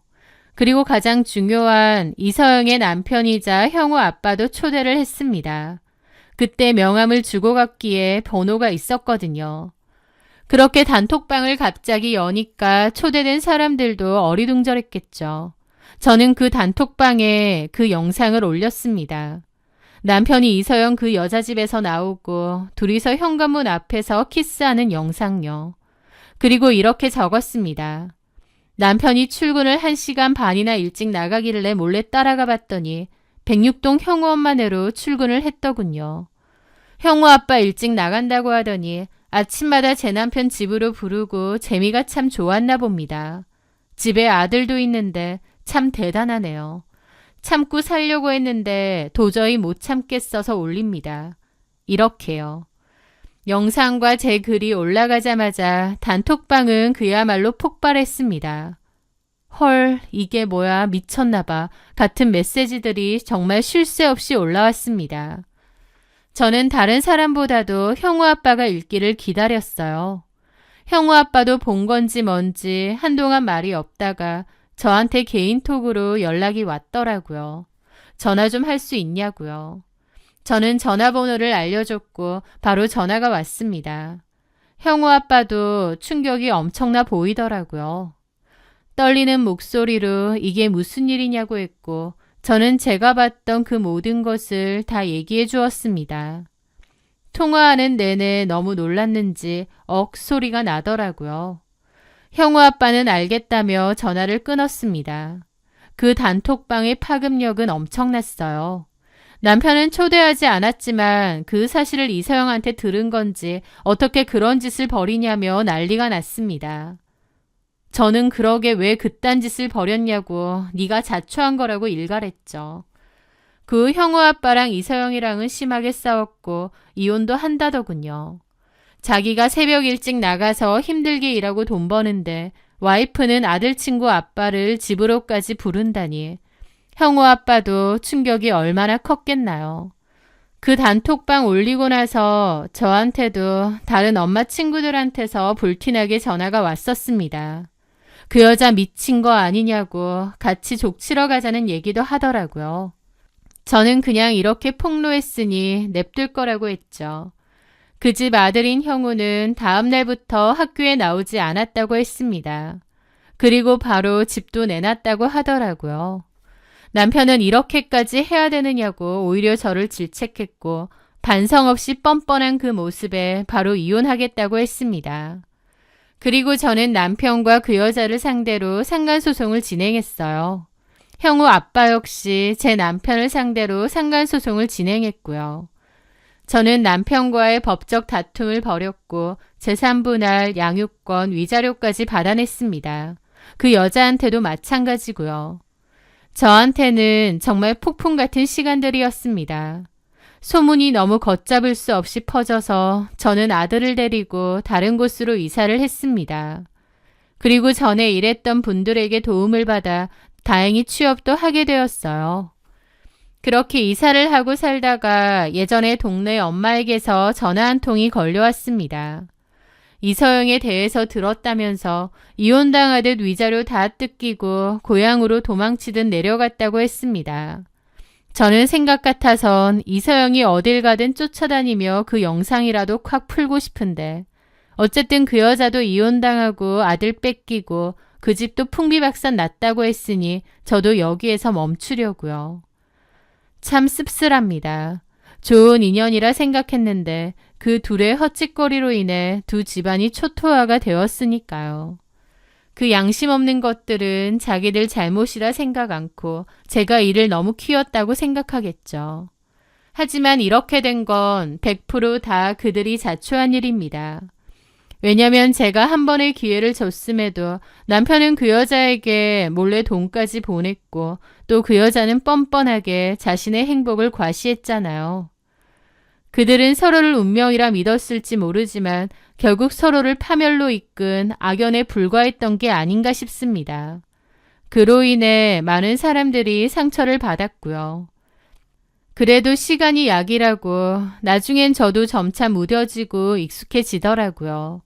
Speaker 1: 그리고 가장 중요한 이서영의 남편이자 형우 아빠도 초대를 했습니다. 그때 명함을 주고 갔기에 번호가 있었거든요. 그렇게 단톡방을 갑자기 여니까 초대된 사람들도 어리둥절했겠죠. 저는 그 단톡방에 그 영상을 올렸습니다. 남편이 이서영 그 여자 집에서 나오고 둘이서 현관문 앞에서 키스하는 영상요. 그리고 이렇게 적었습니다. 남편이 출근을 1시간 반이나 일찍 나가길래 몰래 따라가 봤더니 106동 형우 엄마네로 출근을 했더군요. 형우 아빠 일찍 나간다고 하더니 아침마다 제 남편 집으로 부르고 재미가 참 좋았나 봅니다. 집에 아들도 있는데 참 대단하네요. 참고 살려고 했는데 도저히 못 참겠어서 올립니다. 이렇게요. 영상과 제 글이 올라가자마자 단톡방은 그야말로 폭발했습니다. 헐, 이게 뭐야, 미쳤나봐 같은 메시지들이 정말 쉴 새 없이 올라왔습니다. 저는 다른 사람보다도 형우 아빠가 읽기를 기다렸어요. 형우 아빠도 본 건지 뭔지 한동안 말이 없다가 저한테 개인톡으로 연락이 왔더라고요. 전화 좀 할 수 있냐고요. 저는 전화번호를 알려줬고 바로 전화가 왔습니다. 형우 아빠도 충격이 엄청나 보이더라고요. 떨리는 목소리로 이게 무슨 일이냐고 했고 저는 제가 봤던 그 모든 것을 다 얘기해 주었습니다. 통화하는 내내 너무 놀랐는지 소리가 나더라고요. 형우 아빠는 알겠다며 전화를 끊었습니다. 그 단톡방의 파급력은 엄청났어요. 남편은 초대하지 않았지만 그 사실을 이서영한테 들은 건지 어떻게 그런 짓을 벌이냐며 난리가 났습니다. 저는 그러게 왜 그딴 짓을 벌였냐고 네가 자초한 거라고 일갈했죠. 그 형우 아빠랑 이서영이랑은 심하게 싸웠고 이혼도 한다더군요. 자기가 새벽 일찍 나가서 힘들게 일하고 돈 버는데 와이프는 아들 친구 아빠를 집으로까지 부른다니 형우 아빠도 충격이 얼마나 컸겠나요. 그 단톡방 올리고 나서 저한테도 다른 엄마 친구들한테서 불티나게 전화가 왔었습니다. 그 여자 미친 거 아니냐고 같이 족치러 가자는 얘기도 하더라고요. 저는 그냥 이렇게 폭로했으니 냅둘 거라고 했죠. 그 집 아들인 형우는 다음 날부터 학교에 나오지 않았다고 했습니다. 그리고 바로 집도 내놨다고 하더라고요. 남편은 이렇게까지 해야 되느냐고 오히려 저를 질책했고 반성 없이 뻔뻔한 그 모습에 바로 이혼하겠다고 했습니다. 그리고 저는 남편과 그 여자를 상대로 상간소송을 진행했어요. 형우 아빠 역시 제 남편을 상대로 상간소송을 진행했고요. 저는 남편과의 법적 다툼을 벌였고 재산분할, 양육권, 위자료까지 받아냈습니다. 그 여자한테도 마찬가지고요. 저한테는 정말 폭풍 같은 시간들이었습니다. 소문이 너무 걷잡을 수 없이 퍼져서 저는 아들을 데리고 다른 곳으로 이사를 했습니다. 그리고 전에 일했던 분들에게 도움을 받아 다행히 취업도 하게 되었어요. 그렇게 이사를 하고 살다가 예전에 동네 엄마에게서 전화 한 통이 걸려왔습니다. 이서영에 대해서 들었다면서 이혼당하듯 위자료 다 뜯기고 고향으로 도망치듯 내려갔다고 했습니다. 저는 생각 같아선 이서영이 어딜 가든 쫓아다니며 그 영상이라도 콱 풀고 싶은데 어쨌든 그 여자도 이혼당하고 아들 뺏기고 그 집도 풍비박산 났다고 했으니 저도 여기에서 멈추려고요. 참 씁쓸합니다. 좋은 인연이라 생각했는데 그 둘의 헛짓거리로 인해 두 집안이 초토화가 되었으니까요. 그 양심 없는 것들은 자기들 잘못이라 생각 않고 제가 일을 너무 키웠다고 생각하겠죠. 하지만 이렇게 된 건 100% 다 그들이 자초한 일입니다. 왜냐면 제가 한 번의 기회를 줬음에도 남편은 그 여자에게 몰래 돈까지 보냈고 또 그 여자는 뻔뻔하게 자신의 행복을 과시했잖아요. 그들은 서로를 운명이라 믿었을지 모르지만 결국 서로를 파멸로 이끈 악연에 불과했던 게 아닌가 싶습니다. 그로 인해 많은 사람들이 상처를 받았고요. 그래도 시간이 약이라고 나중엔 저도 점차 무뎌지고 익숙해지더라고요.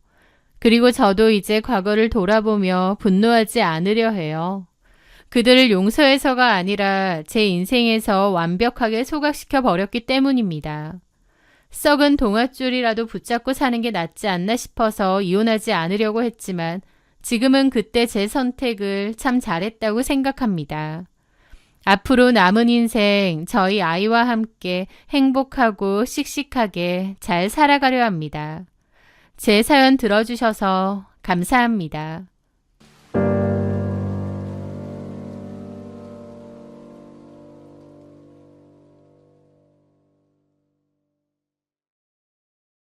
Speaker 1: 그리고 저도 이제 과거를 돌아보며 분노하지 않으려 해요. 그들을 용서해서가 아니라 제 인생에서 완벽하게 소각시켜 버렸기 때문입니다. 썩은 동아줄이라도 붙잡고 사는 게 낫지 않나 싶어서 이혼하지 않으려고 했지만 지금은 그때 제 선택을 참 잘했다고 생각합니다. 앞으로 남은 인생 저희 아이와 함께 행복하고 씩씩하게 잘 살아가려 합니다. 제 사연 들어주셔서 감사합니다.